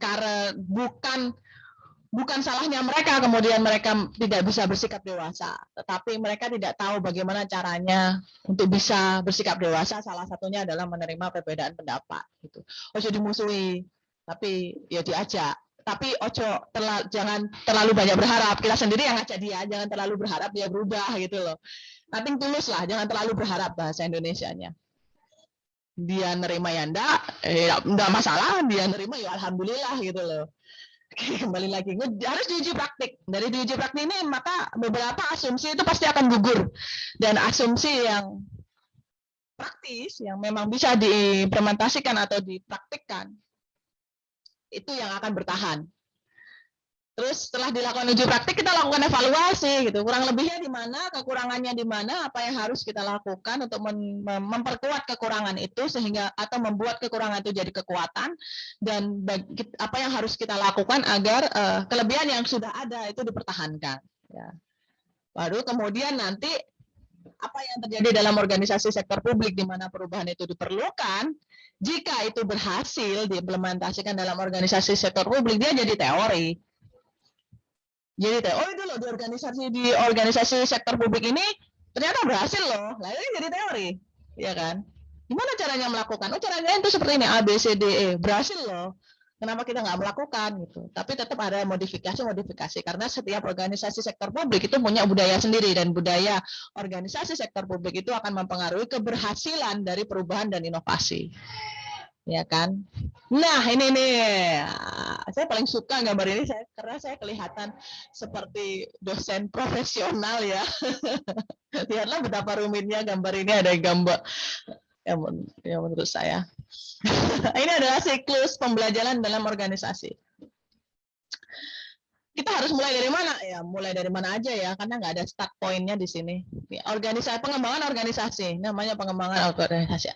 salahnya mereka kemudian mereka tidak bisa bersikap dewasa, tetapi mereka tidak tahu bagaimana caranya untuk bisa bersikap dewasa. Salah satunya adalah menerima perbedaan pendapat gitu. Ojo dimusuhi, tapi ya diajak. Tapi jangan terlalu banyak berharap. Kita sendiri yang ngajak dia, jangan terlalu berharap dia berubah gitu loh. Nothing tulus lah, jangan terlalu berharap bahasa Indonesianya. Dia nerima ya enggak masalah, dia nerima ya alhamdulillah gitu loh. Kembali lagi harus diuji praktik. Dari diuji praktik ini maka beberapa asumsi itu pasti akan gugur, dan asumsi yang praktis yang memang bisa diimplementasikan atau dipraktikkan itu yang akan bertahan. Terus setelah dilakukan uji praktik kita lakukan evaluasi gitu, kurang lebihnya di mana, kekurangannya di mana, apa yang harus kita lakukan untuk memperkuat kekurangan itu sehingga atau membuat kekurangan itu jadi kekuatan, dan apa yang harus kita lakukan agar kelebihan yang sudah ada itu dipertahankan ya. Baru kemudian nanti apa yang terjadi dalam organisasi sektor publik di mana perubahan itu diperlukan, jika itu berhasil diimplementasikan dalam organisasi sektor publik, dia jadi teori. Jadi oh itu loh di organisasi sektor publik ini ternyata berhasil loh. Lah ini jadi teori, ya kan? Gimana caranya melakukan? Oh caranya itu seperti ini, A B C D E, berhasil loh. Kenapa kita nggak melakukan gitu? Tapi tetap ada modifikasi karena setiap organisasi sektor publik itu punya budaya sendiri, dan budaya organisasi sektor publik itu akan mempengaruhi keberhasilan dari perubahan dan inovasi. Ya kan? Nah ini nih, saya paling suka gambar ini karena saya kelihatan seperti dosen profesional ya. Lihatlah betapa rumitnya gambar ini, ada gambar yang menurut saya. Ini adalah siklus pembelajaran dalam organisasi. Kita harus mulai dari mana? Ya mulai dari mana aja ya, karena nggak ada start point-nya di sini. Pengembangan organisasi, namanya pengembangan organisasi.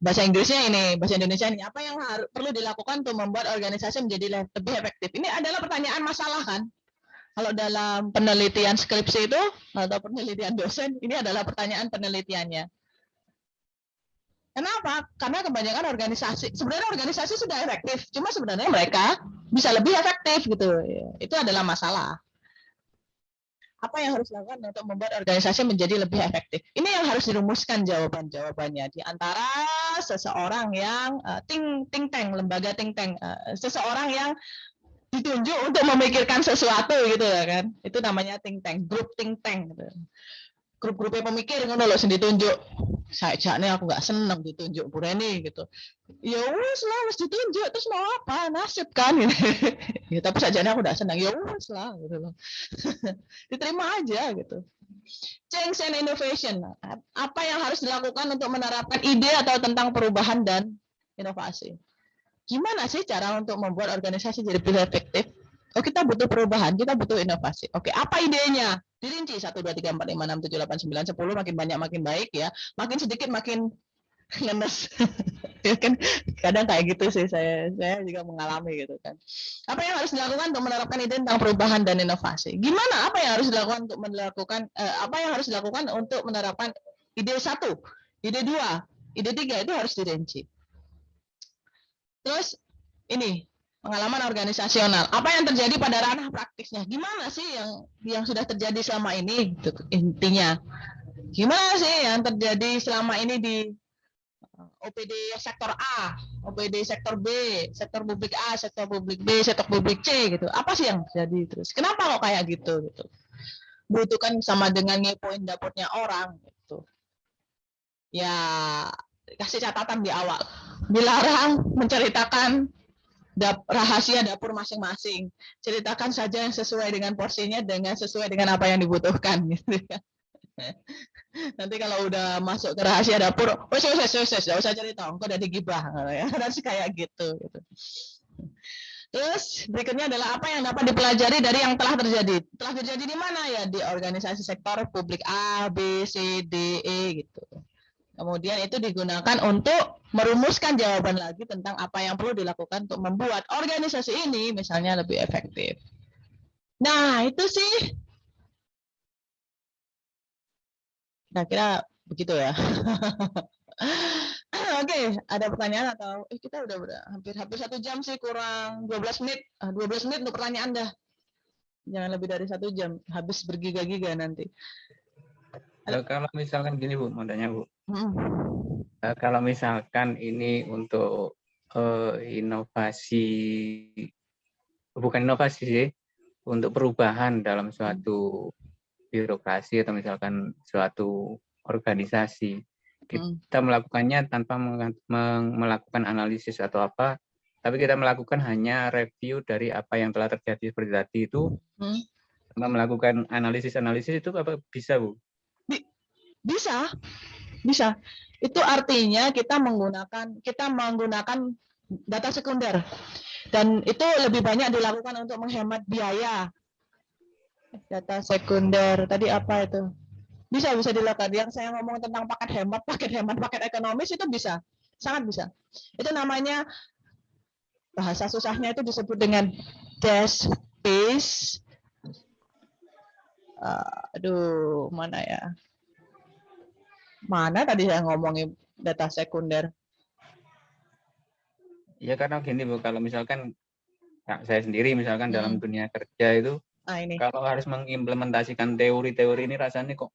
Bahasa Inggrisnya ini, bahasa Indonesia ini, apa yang perlu dilakukan untuk membuat organisasi menjadi lebih efektif? Ini adalah pertanyaan masalah kan? Kalau dalam penelitian skripsi itu atau penelitian dosen, ini adalah pertanyaan penelitiannya. Kenapa? Karena kebanyakan sebenarnya organisasi sudah efektif, cuma sebenarnya mereka bisa lebih efektif gitu. Itu adalah masalah. Apa yang harus dilakukan untuk membuat organisasi menjadi lebih efektif? Ini yang harus dirumuskan jawabannya di antara seseorang yang think tank, lembaga think tank, seseorang yang ditunjuk untuk memikirkan sesuatu gitu kan. Itu namanya think tank, grup think tank gitu. Grup-grupnya pemikir ngono lho sing ditunjuk. Sajane aku nggak seneng ditunjuk Bu Reni gitu. Ya wis lah, wis ditunjuk terus mau apa? Nasib kan gitu. Ya tapi sajane aku nggak seneng. Ya wis lah gitu loh. Diterima aja gitu. Change and innovation. Apa yang harus dilakukan untuk menerapkan ide atau tentang perubahan dan inovasi? Gimana sih cara untuk membuat organisasi jadi lebih efektif? Oh, kita butuh perubahan, kita butuh inovasi. Oke, apa idenya? Dirinci 1, 2, 3, 4, 5, 6, 7, 8, 9, 10, makin banyak makin baik ya. Makin sedikit makin ngenes. Ya kan kadang kayak gitu sih, saya juga mengalami gitu kan. Apa yang harus dilakukan untuk menerapkan ide tentang perubahan dan inovasi? Gimana? Apa yang harus dilakukan untuk menerapkan ide 1, ide 2, ide 3 itu harus dirinci. Terus ini pengalaman organisasional. Apa yang terjadi pada ranah praktisnya? Gimana sih yang sudah terjadi selama ini? Gitu, intinya. Gimana sih yang terjadi selama ini di OPD sektor A, OPD sektor B, sektor publik A, sektor publik B, sektor publik C gitu. Apa sih yang terjadi terus? Kenapa kok kayak gitu gitu? Butuhkan sama dengan ngepoin dapurnya orang gitu. Ya kasih catatan di awal. Dilarang menceritakan rahasia dapur masing-masing. Ceritakan saja yang sesuai dengan porsinya, sesuai dengan apa yang dibutuhkan. Gitu. Nanti kalau udah masuk ke rahasia dapur, wes, gak usah cerita, engkau udah digibah, ya. Harus kayak gitu. Terus berikutnya adalah apa yang dapat dipelajari dari yang telah terjadi. Telah terjadi di mana ya? Di organisasi sektor publik A, B, C, D, E gitu. Kemudian itu digunakan untuk merumuskan jawaban lagi tentang apa yang perlu dilakukan untuk membuat organisasi ini misalnya lebih efektif. Nah, itu sih kira-kira begitu ya. Oke, ada pertanyaan atau kita udah hampir 1 jam sih, kurang 12 menit. 12 menit untuk pertanyaan dah. Jangan lebih dari 1 jam, habis bergiga-giga nanti. Kalau misalkan gini Bu, mau tanya Bu. Hmm. Kalau misalkan ini untuk inovasi, bukan inovasi sih, untuk perubahan dalam suatu birokrasi atau misalkan suatu organisasi, kita melakukannya tanpa melakukan analisis atau apa, tapi kita melakukan hanya review dari apa yang telah terjadi seperti tadi itu, melakukan analisis itu apa bisa Bu? Bisa. Itu artinya kita menggunakan data sekunder, dan itu lebih banyak dilakukan untuk menghemat biaya. Data sekunder tadi apa itu? Bisa dilakukan. Yang saya ngomong tentang paket hemat, paket ekonomis itu bisa, sangat bisa. Itu namanya, bahasa susahnya itu disebut dengan dash base. Mana ya? Mana tadi saya ngomongin data sekunder? Ya karena gini Bu, kalau misalkan saya sendiri misalkan dalam dunia kerja itu, kalau harus mengimplementasikan teori-teori ini rasanya kok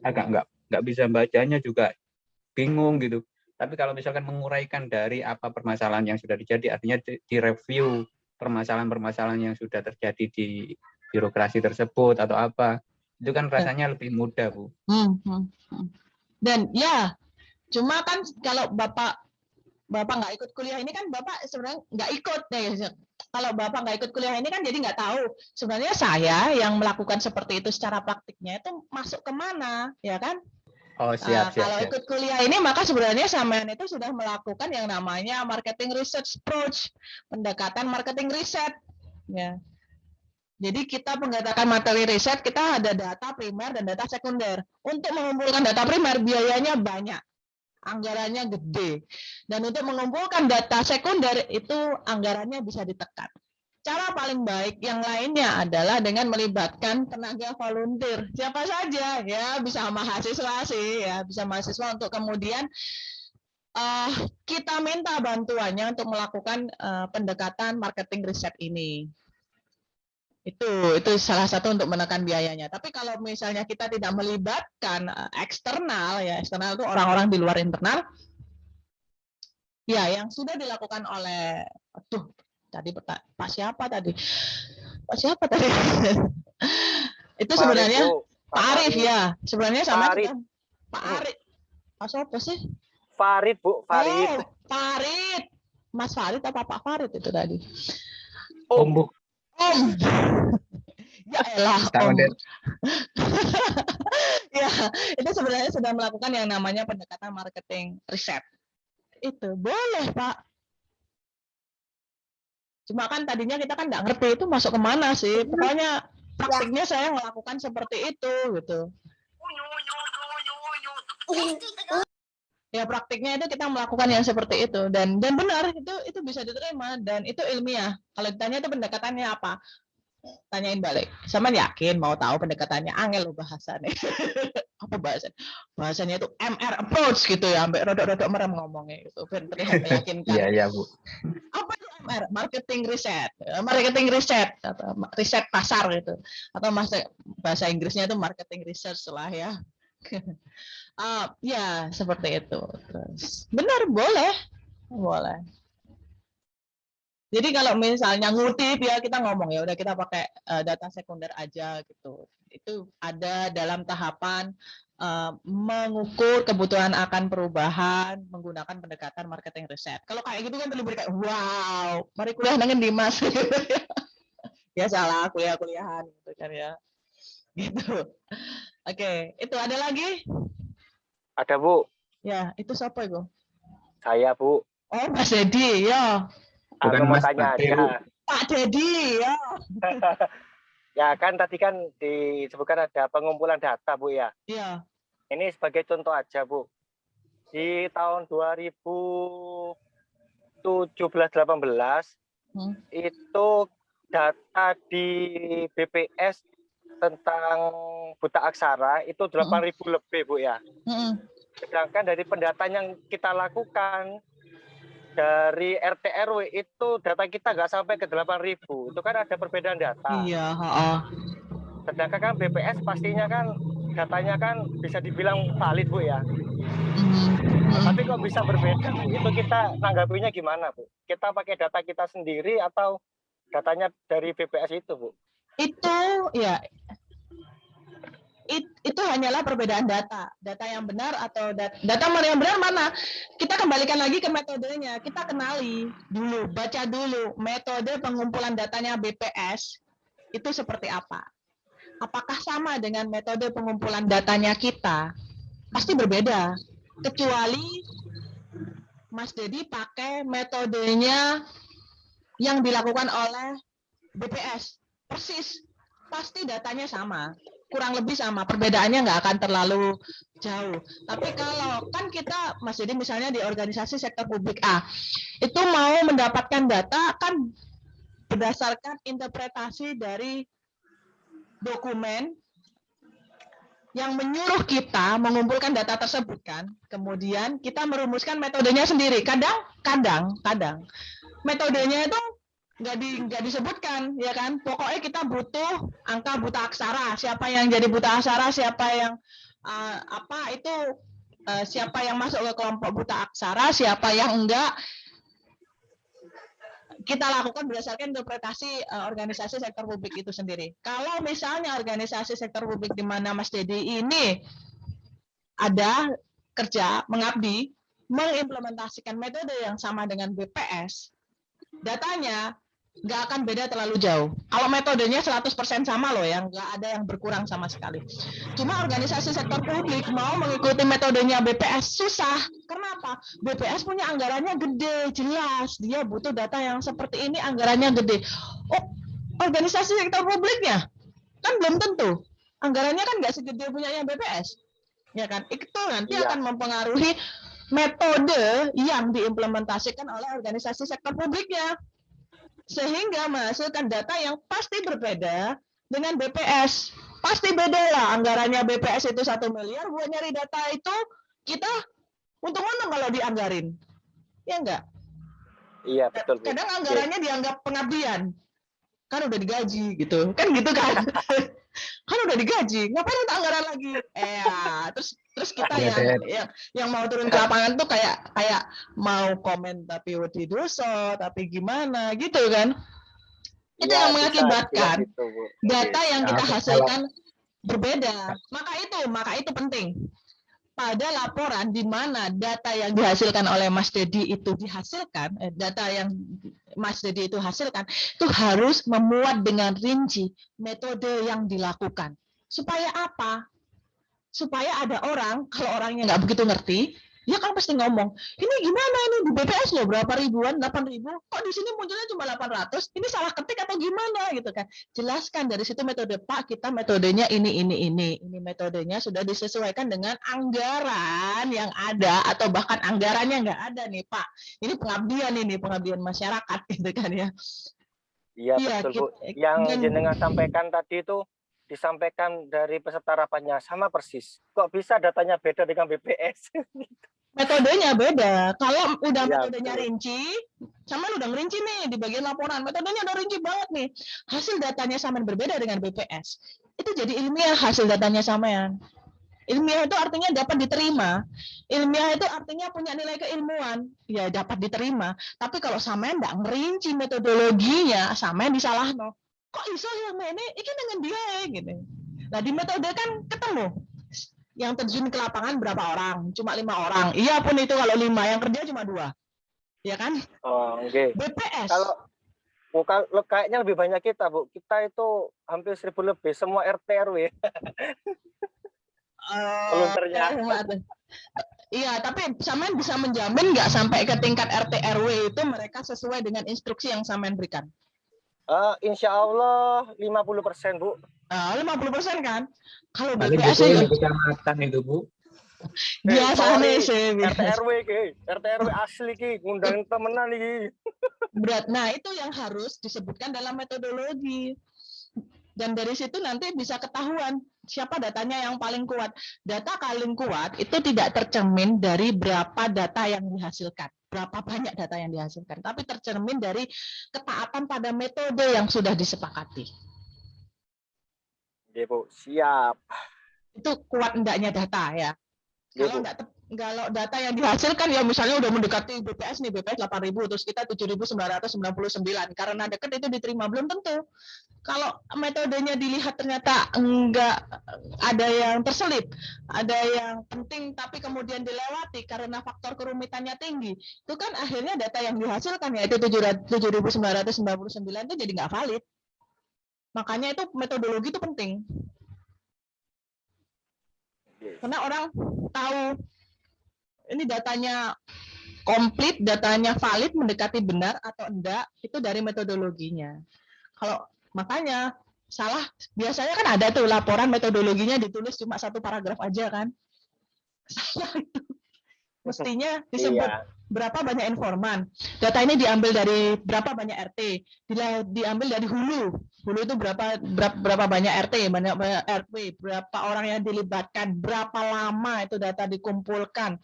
agak nggak bisa bacanya juga bingung gitu. Tapi kalau misalkan menguraikan dari apa permasalahan yang sudah terjadi, artinya direview permasalahan-permasalahan yang sudah terjadi di birokrasi tersebut atau apa, itu kan rasanya lebih mudah Bu. Dan ya, cuma kan kalau Bapak nggak ikut kuliah ini kan Bapak sebenarnya nggak ikut deh. Kalau Bapak nggak ikut kuliah ini kan jadi nggak tahu sebenarnya saya yang melakukan seperti itu secara praktiknya itu masuk kemana, ya kan? Oh siap. Kalau ikut kuliah ini maka sebenarnya sampean itu sudah melakukan yang namanya marketing research approach, pendekatan marketing riset. Ya. Jadi kita mengatakan materi riset, kita ada data primer dan data sekunder. Untuk mengumpulkan data primer biayanya banyak, anggarannya gede. Dan untuk mengumpulkan data sekunder itu anggarannya bisa ditekan. Cara paling baik yang lainnya adalah dengan melibatkan tenaga volunteer. Siapa saja ya, bisa mahasiswa sih ya, bisa mahasiswa untuk kemudian kita minta bantuannya untuk melakukan pendekatan marketing riset ini. Itu salah satu untuk menekan biayanya. Tapi kalau misalnya kita tidak melibatkan eksternal, ya eksternal itu orang-orang di luar internal, ya yang sudah dilakukan oleh, tadi Pak siapa tadi? Itu sebenarnya Pak Arif ya. Sebenarnya sama juga Pak Arif. Pak siapa sih? Farid Bu, Farid. Farid. Mas Farid apa Pak Farid itu tadi? Om. Ya elah Om. Ya, itu sebenarnya sudah melakukan yang namanya pendekatan marketing riset. Itu boleh Pak. Cuma kan tadinya kita kan nggak ngerti itu masuk kemana sih. Pokoknya praktiknya saya melakukan seperti itu gitu. Ya praktiknya itu kita melakukan yang seperti itu dan benar itu bisa diterima dan itu ilmiah. Kalau ditanya itu pendekatannya apa? Tanyain balik. Sama yakin mau tahu pendekatannya, angel lo bahasanya. Apa bahasanya itu MR approach gitu ya, sampai rodok-rodok merem ngomongnya gitu. Biar terlihat meyakinkan. Iya Bu. Apa itu MR? Marketing riset atau riset pasar gitu. Atau bahasa Inggrisnya itu marketing research lah ya. Ya seperti itu. Terus benar boleh. Jadi kalau misalnya ngutip ya kita ngomong ya udah kita pakai data sekunder aja gitu. Itu ada dalam tahapan mengukur kebutuhan akan perubahan menggunakan pendekatan marketing riset. Kalau kayak gitu kan lebih kayak wow, mari kuliah dengan Dimas. Ya salah kuliah-kuliahan gitu kan ya. Gitu. Oke, itu ada lagi? Ada Bu. Ya, itu siapa itu? Saya Bu. Oh, Mas Edi ya. Bukan mau Mas tanya Pak Heru. aja. Pak Dedi ya. Ya kan tadi kan disebutkan ada pengumpulan data Bu ya. Iya. Ini sebagai contoh aja Bu. Di tahun 2017-18 itu data di BPS tentang buta aksara itu 8.000 lebih Bu ya. Sedangkan dari pendataan yang kita lakukan dari RT RW itu data kita nggak sampai ke 8.000. Itu kan ada perbedaan data. Iya, Sedangkan kan BPS pastinya kan datanya kan bisa dibilang valid Bu ya. Tapi kok bisa berbeda Bu? Itu kita nanggapinya gimana Bu? Kita pakai data kita sendiri atau datanya dari BPS itu Bu? Itu ya itu hanyalah perbedaan data yang benar atau data yang benar mana, kita kembalikan lagi ke metodenya, kita kenali dulu, baca dulu metode pengumpulan datanya BPS itu seperti apa, apakah sama dengan metode pengumpulan datanya kita, pasti berbeda, kecuali Mas Dedi pakai metodenya yang dilakukan oleh BPS persis, pasti datanya sama, kurang lebih sama, perbedaannya nggak akan terlalu jauh. Tapi kalau kan kita, Mas Dedi misalnya di organisasi sektor publik A, itu mau mendapatkan data kan berdasarkan interpretasi dari dokumen yang menyuruh kita mengumpulkan data tersebut kan. Kemudian kita merumuskan metodenya sendiri. Kadang metodenya itu nggak disebutkan ya kan, pokoknya kita butuh angka buta aksara, siapa yang jadi buta aksara, siapa yang siapa yang masuk ke kelompok buta aksara, siapa yang enggak, kita lakukan berdasarkan interpretasi organisasi sektor publik itu sendiri. Kalau misalnya organisasi sektor publik di mana Mas Dedi ini ada kerja mengabdi mengimplementasikan metode yang sama dengan BPS, datanya nggak akan beda terlalu jauh. Kalau metodenya 100% sama loh, yang nggak ada yang berkurang sama sekali. Cuma organisasi sektor publik mau mengikuti metodenya BPS susah. Kenapa? BPS punya anggarannya gede, jelas. Dia butuh data yang seperti ini, anggarannya gede. Oh, organisasi sektor publiknya kan belum tentu. Anggarannya kan nggak segede punya yang BPS. Ya kan? Itu nanti akan mempengaruhi metode yang diimplementasikan oleh organisasi sektor publiknya, sehingga menghasilkan data yang pasti berbeda dengan BPS. Pasti beda lah, anggarannya BPS itu 1 miliar, buat nyari data itu kita untung-untung kalau dianggarin, ya enggak? Iya betul. Kadang anggarannya dianggap pengabdian, kan udah digaji gitu kan kan udah digaji, ngapain minta anggaran lagi? Terus kita yang mau turun ke lapangan tuh kayak mau komen tapi wedi dosa, tapi gimana gitu kan? Itu yang mengakibatkan gitu, data yang kita hasilkan berbeda. Maka itu penting. Pada laporan di mana data yang dihasilkan oleh Mas Dedi itu dihasilkan, data yang Mas Dedi itu hasilkan, itu harus memuat dengan rinci metode yang dilakukan. Supaya apa? Supaya ada orang, kalau orangnya nggak begitu ngerti, dia kan pasti ngomong, ini gimana ini di BPS loh berapa ribuan, 8.000, kok di sini munculnya cuma 800, ini salah ketik atau gimana gitu kan. Jelaskan dari situ metode, Pak, kita metodenya ini metodenya sudah disesuaikan dengan anggaran yang ada, atau bahkan anggarannya nggak ada nih Pak, ini pengabdian masyarakat gitu kan ya. Iya betul Bu, yang jenengan sampaikan tadi itu disampaikan dari peserta rapatnya sama persis. Kok bisa datanya beda dengan BPS? Metodenya beda. Kalau udah metodenya rinci, sama udah ngerinci nih di bagian laporan, metodenya udah rinci banget nih. Hasil datanya sama berbeda dengan BPS. Itu jadi ilmiah hasil datanya samaan. Ilmiah itu artinya dapat diterima. Ilmiah itu artinya punya nilai keilmuan. Ya dapat diterima. Tapi kalau samain nggak ngerinci metodologinya, samain disalahno. Kok iso sama ini dengan dia gitu. Nah di metode kan ketemu yang terjun ke lapangan berapa orang, cuma 5 orang. Iya pun itu kalau 5, yang kerja cuma 2, ya kan? Oh, oke. BPS. Kalau kayaknya lebih banyak kita Bu, kita itu hampir 1.000 lebih, semua RT RW. Iya, tapi Samen bisa menjamin nggak sampai ke tingkat RT RW itu mereka sesuai dengan instruksi yang Samen berikan? Insya Allah 50%, Bu. 50% kan? Kalau Paling BPS gitu itu di kecamatan itu, Bu. biasanya sih RT RW ki, RT RW asli ki, ngundang temenan iki. berat. Nah, itu yang harus disebutkan dalam metodologi. Dan dari situ nanti bisa ketahuan siapa datanya yang paling kuat. Data paling kuat itu tidak tercermin dari berapa data yang dihasilkan, berapa banyak data yang dihasilkan, tapi tercermin dari ketaatan pada metode yang sudah disepakati. Oke, Bu. Siap. Itu kuat enggaknya data ya. Oke, Kalau data yang dihasilkan ya misalnya udah mendekati BPS nih, BPS 8.000 terus kita 7.999 karena deket itu diterima, belum tentu. Kalau metodenya dilihat ternyata enggak, ada yang terselip, ada yang penting tapi kemudian dilewati karena faktor kerumitannya tinggi, itu kan akhirnya data yang dihasilkan yaitu 7.999 itu jadi nggak valid. Makanya itu metodologi itu penting. Karena orang tahu ini datanya komplit, datanya valid, mendekati benar atau enggak, itu dari metodologinya. Kalau makanya salah, biasanya kan ada tuh laporan metodologinya ditulis cuma 1 paragraf aja kan. Salah itu. Mestinya disebut berapa banyak informan. Data ini diambil dari berapa banyak RT, diambil dari hulu. Hulu itu berapa banyak RT, banyak RW, berapa orang yang dilibatkan, berapa lama itu data dikumpulkan.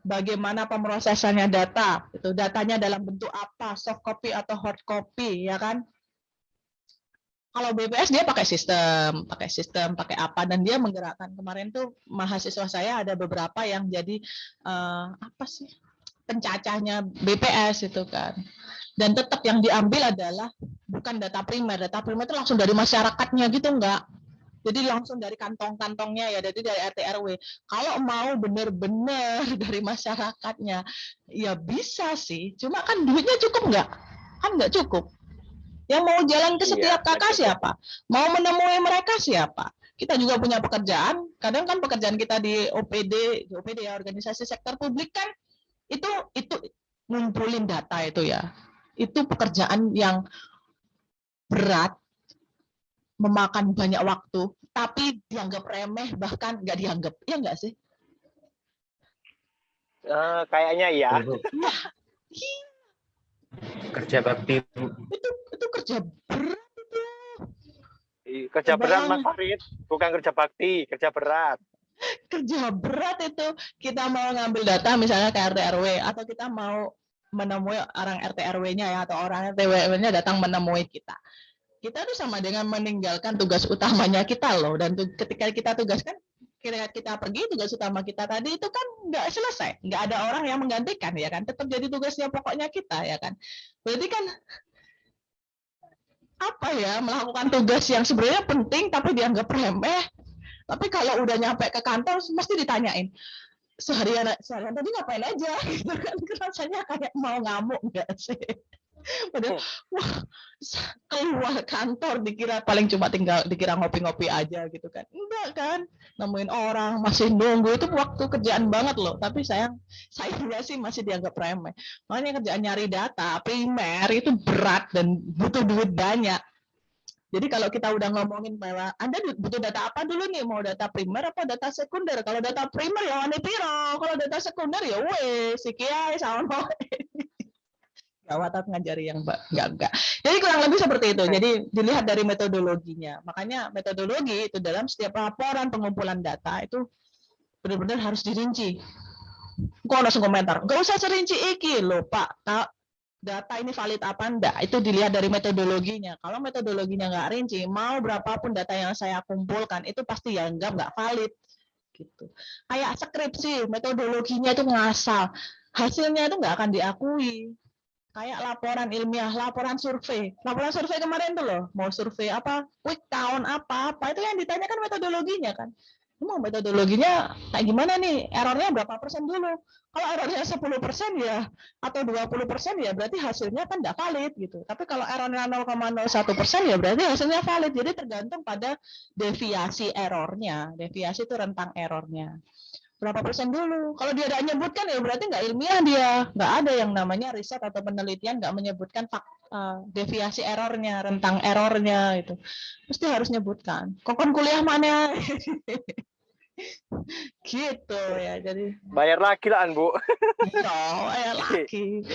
Bagaimana pemrosesannya data, itu datanya dalam bentuk apa, soft copy atau hard copy, ya kan? Kalau BPS dia pakai sistem, pakai apa, dan dia menggerakkan. Kemarin tuh mahasiswa saya ada beberapa yang jadi apa sih pencacahnya BPS itu kan. Dan tetap yang diambil adalah bukan data primer itu langsung dari masyarakatnya gitu enggak. Jadi langsung dari kantong-kantongnya ya, jadi dari RT RW. Kalau mau benar-benar dari masyarakatnya, ya bisa sih. Cuma kan duitnya cukup nggak? Kan nggak cukup. Yang mau jalan ke setiap kakak siapa? Mau menemui mereka siapa? Kita juga punya pekerjaan. Kadang kan pekerjaan kita di OPD ya, organisasi sektor publik kan itu ngumpulin data itu ya. Itu pekerjaan yang berat, memakan banyak waktu, tapi dianggap remeh, bahkan nggak dianggap. Ya nggak sih? Kayaknya ya. Kerja bakti. Itu kerja berat itu. Kerja berat Mas Farid, bukan kerja bakti, kerja berat. Kerja berat itu. Kita mau ngambil data misalnya ke RT RW, atau kita mau menemui orang RT RW-nya ya, atau orang RT RW-nya datang menemui kita. Kita tuh sama dengan meninggalkan tugas utamanya kita loh. Dan ketika kita tugaskan, kita pergi, tugas utama kita tadi itu kan nggak selesai, nggak ada orang yang menggantikan ya kan, tetap jadi tugasnya pokoknya kita ya kan. Berarti kan apa ya, melakukan tugas yang sebenarnya penting tapi dianggap remeh. Tapi kalau udah nyampe ke kantor mesti ditanyain seharian tadi ngapain aja gitu kan, rasanya kayak mau ngamuk nggak sih. Padahal wah, keluar kantor dikira paling cuma dikira ngopi-ngopi aja gitu kan. Enggak kan, nemuin orang masih nunggu itu waktu kerjaan banget loh. Tapi sayangnya sih masih dianggap remeh. Makanya kerjaan nyari data primer itu berat dan butuh duit banyak. Jadi kalau kita udah ngomongin bahwa Anda butuh data apa dulu nih, mau data primer apa data sekunder? Kalau data primer ya wani piro, kalau data sekunder ya wes si kiai sama Gawat ngajari yang enggak. Jadi kurang lebih seperti itu. Jadi dilihat dari metodologinya. Makanya metodologi itu dalam setiap laporan pengumpulan data itu benar-benar harus dirinci. Kok langsung komentar, nggak usah serinci iki loh Pak. Data ini valid apa enggak? Itu dilihat dari metodologinya. Kalau metodologinya nggak rinci, mau berapapun data yang saya kumpulkan itu pasti ya nggak valid. Gitu. Kayak skripsi, metodologinya itu ngasal, hasilnya itu nggak akan diakui. Kayak laporan ilmiah, laporan survei kemarin tuh loh, mau survei apa, quick count apa itu yang ditanyakan metodologinya kan. Mau metodologinya kayak gimana nih, errornya berapa persen dulu. Kalau errornya 10% ya, atau 20% ya berarti hasilnya kan tidak valid gitu. Tapi kalau errornya 0,01% ya berarti hasilnya valid. Jadi tergantung pada deviasi errornya. Deviasi itu rentang errornya. berapa persen dulu. Kalau dia tidak menyebutkan ya berarti nggak ilmiah dia. Nggak ada yang namanya riset atau penelitian nggak menyebutkan deviasi errornya, rentang errornya itu. Mesti harus nyebutkan. Kokon kuliah mana? Gitu ya. Jadi bayar lagi lah Bu. iya, laki.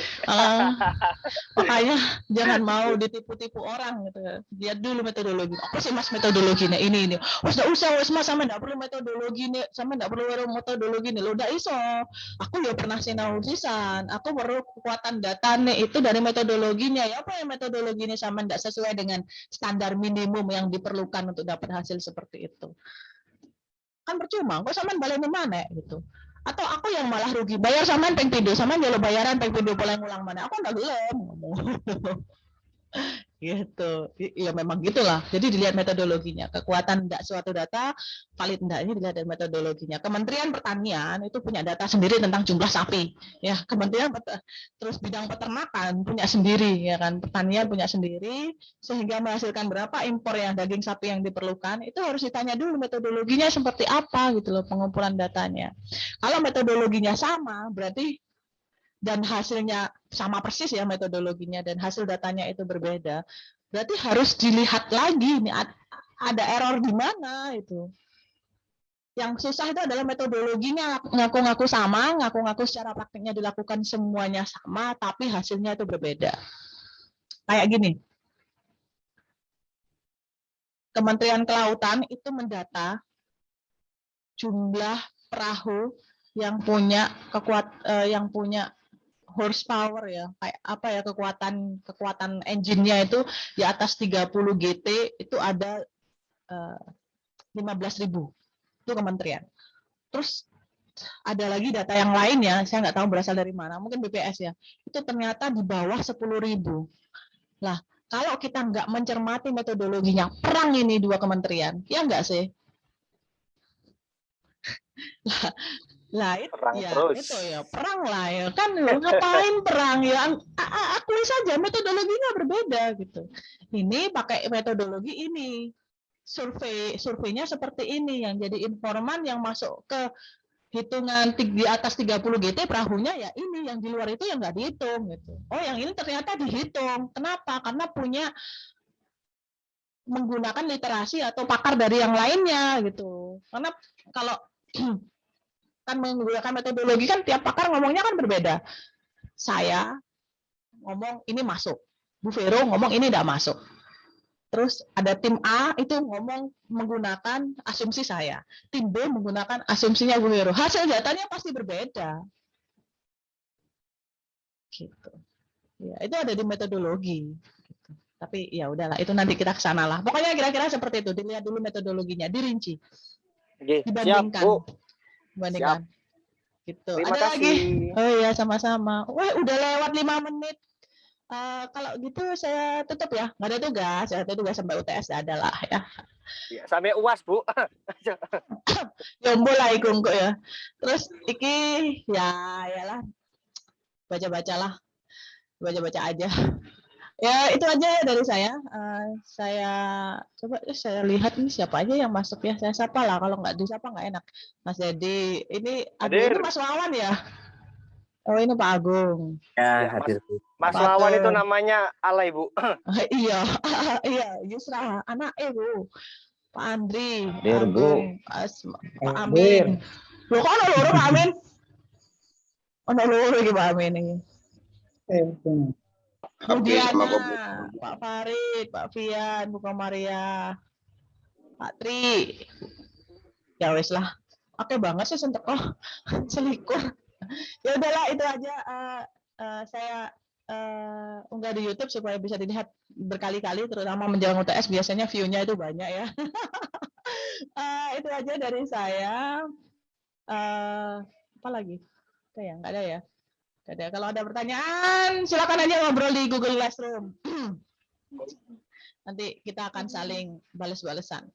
Makanya jangan mau ditipu-tipu orang gitu. Lihat dulu metodologi. Apa sih Mas metodologinya? Ini. Wes enggak usah wes Mas, sama enggak perlu metodologi nih, sama enggak perlu metodologi nih. Lo udah iso. Aku ya pernah sinau sisan. Aku perlu kekuatan datanya itu dari metodologinya. Ya apa yang metodologinya sama enggak sesuai dengan standar minimum yang diperlukan untuk dapat hasil seperti itu. Kan percuma, kok sampean baleni mana gitu. Atau aku yang malah rugi, bayar sampean peng pindo, sampean jalo bayaran peng pindo pola ngulang mana. Aku enggak gelem ngomong. Gitu. Ya memang gitulah. Jadi dilihat metodologinya. Kekuatan enggak suatu data, valid enggaknya dilihat dari metodologinya. Kementerian Pertanian itu punya data sendiri tentang jumlah sapi. Ya, terus bidang peternakan punya sendiri ya kan. Pertanian punya sendiri sehingga menghasilkan berapa impor yang daging sapi yang diperlukan, itu harus ditanya dulu metodologinya seperti apa gitu loh pengumpulan datanya. Kalau metodologinya sama, berarti dan hasilnya sama persis ya metodologinya dan hasil datanya itu berbeda, berarti harus dilihat lagi nih ada error di mana itu. Yang susah itu adalah metodologinya ngaku-ngaku sama, ngaku-ngaku secara praktiknya dilakukan semuanya sama, tapi hasilnya itu berbeda. Kayak gini, Kementerian Kelautan itu mendata jumlah perahu yang punya yang punya horsepower ya, kayak apa ya, kekuatan engine-nya itu di atas 30 GT itu ada 15.000. Itu kementerian. Terus ada lagi data yang lain ya, saya nggak tahu berasal dari mana, mungkin BPS ya. Itu ternyata di bawah 10.000. Lah, kalau kita nggak mencermati metodologinya, perang ini dua kementerian, ya nggak sih? Lah itu perang ya, terus. itu ya perang lah ya kan, ngapain perang ya, akui saja metodologinya berbeda gitu. Ini pakai metodologi ini, surveinya seperti ini yang jadi informan yang masuk ke hitungan di atas 30 GT perahunya ya ini, yang di luar itu yang nggak dihitung gitu. Oh yang ini ternyata dihitung, kenapa? Karena punya menggunakan literasi atau pakar dari yang lainnya gitu. Karena kalau kan menggunakan metodologi kan tiap pakar ngomongnya kan berbeda. Saya ngomong ini masuk, Bu Vero ngomong ini tidak masuk. Terus ada tim A itu ngomong menggunakan asumsi saya, tim B menggunakan asumsinya Bu Vero. Hasil datanya pasti berbeda. Gitu. Ya, itu ada di metodologi. Gitu. Tapi ya udahlah, itu nanti kita ke sana lah. Pokoknya kira-kira seperti itu, dilihat dulu metodologinya, dirinci. Dibandingkan. Siap, Bu. Bandingkan. Gitu. Terima Ada kasih. lagi? Oh ya, sama-sama. Wah, udah lewat 5 menit. Kalau gitu saya tutup ya. Nggak ada tugas. Ada tugas sampai UTS ada lah ya. Ya, sampai UAS, Bu. Jombo lah ikungku ya. Terus iki ya lah. Baca-bacalah. Baca-baca aja. Ya itu aja dari saya. Saya coba saya lihat ini siapa aja yang masuk ya. Saya sapa lah, kalau nggak disapa nggak enak. Mas Dedi, ini ini Mas Wawan ya. Oh ini Pak Agung. Ya, hadir. Mas Wawan itu namanya alay Bu. Iya, iya Yusra, anak Bu. Pak Andri, Agung, Pak Amin. Loh kok ada loro Pak Amin? Ada loro iki Pak Amin ini. Diana, Pak Farid, Pak Fian, Bu Maria, Pak Tri. Ya wes lah. Oke banget sih sentek selikur. Ya udahlah itu aja. Saya unggah di YouTube supaya bisa dilihat berkali-kali, terutama menjelang UTS biasanya view-nya itu banyak ya. Itu aja dari saya. Apa lagi? Kayak nggak ada ya. Kalau ada pertanyaan, silakan aja ngobrol di Google Classroom. Nanti kita akan saling balas-balesan.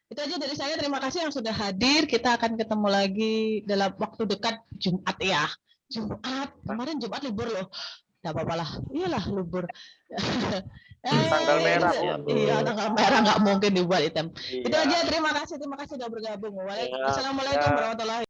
Itu aja dari saya. Terima kasih yang sudah hadir. Kita akan ketemu lagi dalam waktu dekat Jumat ya. Jumat. Kemarin Jumat libur loh. Tidak apa-apa lah. Iyalah libur. Tanggal merah. Iya, tanggal merah nggak mungkin dibuat item. Itu aja. Terima kasih sudah bergabung. Assalamualaikum warahmatullahi wabarakatuh.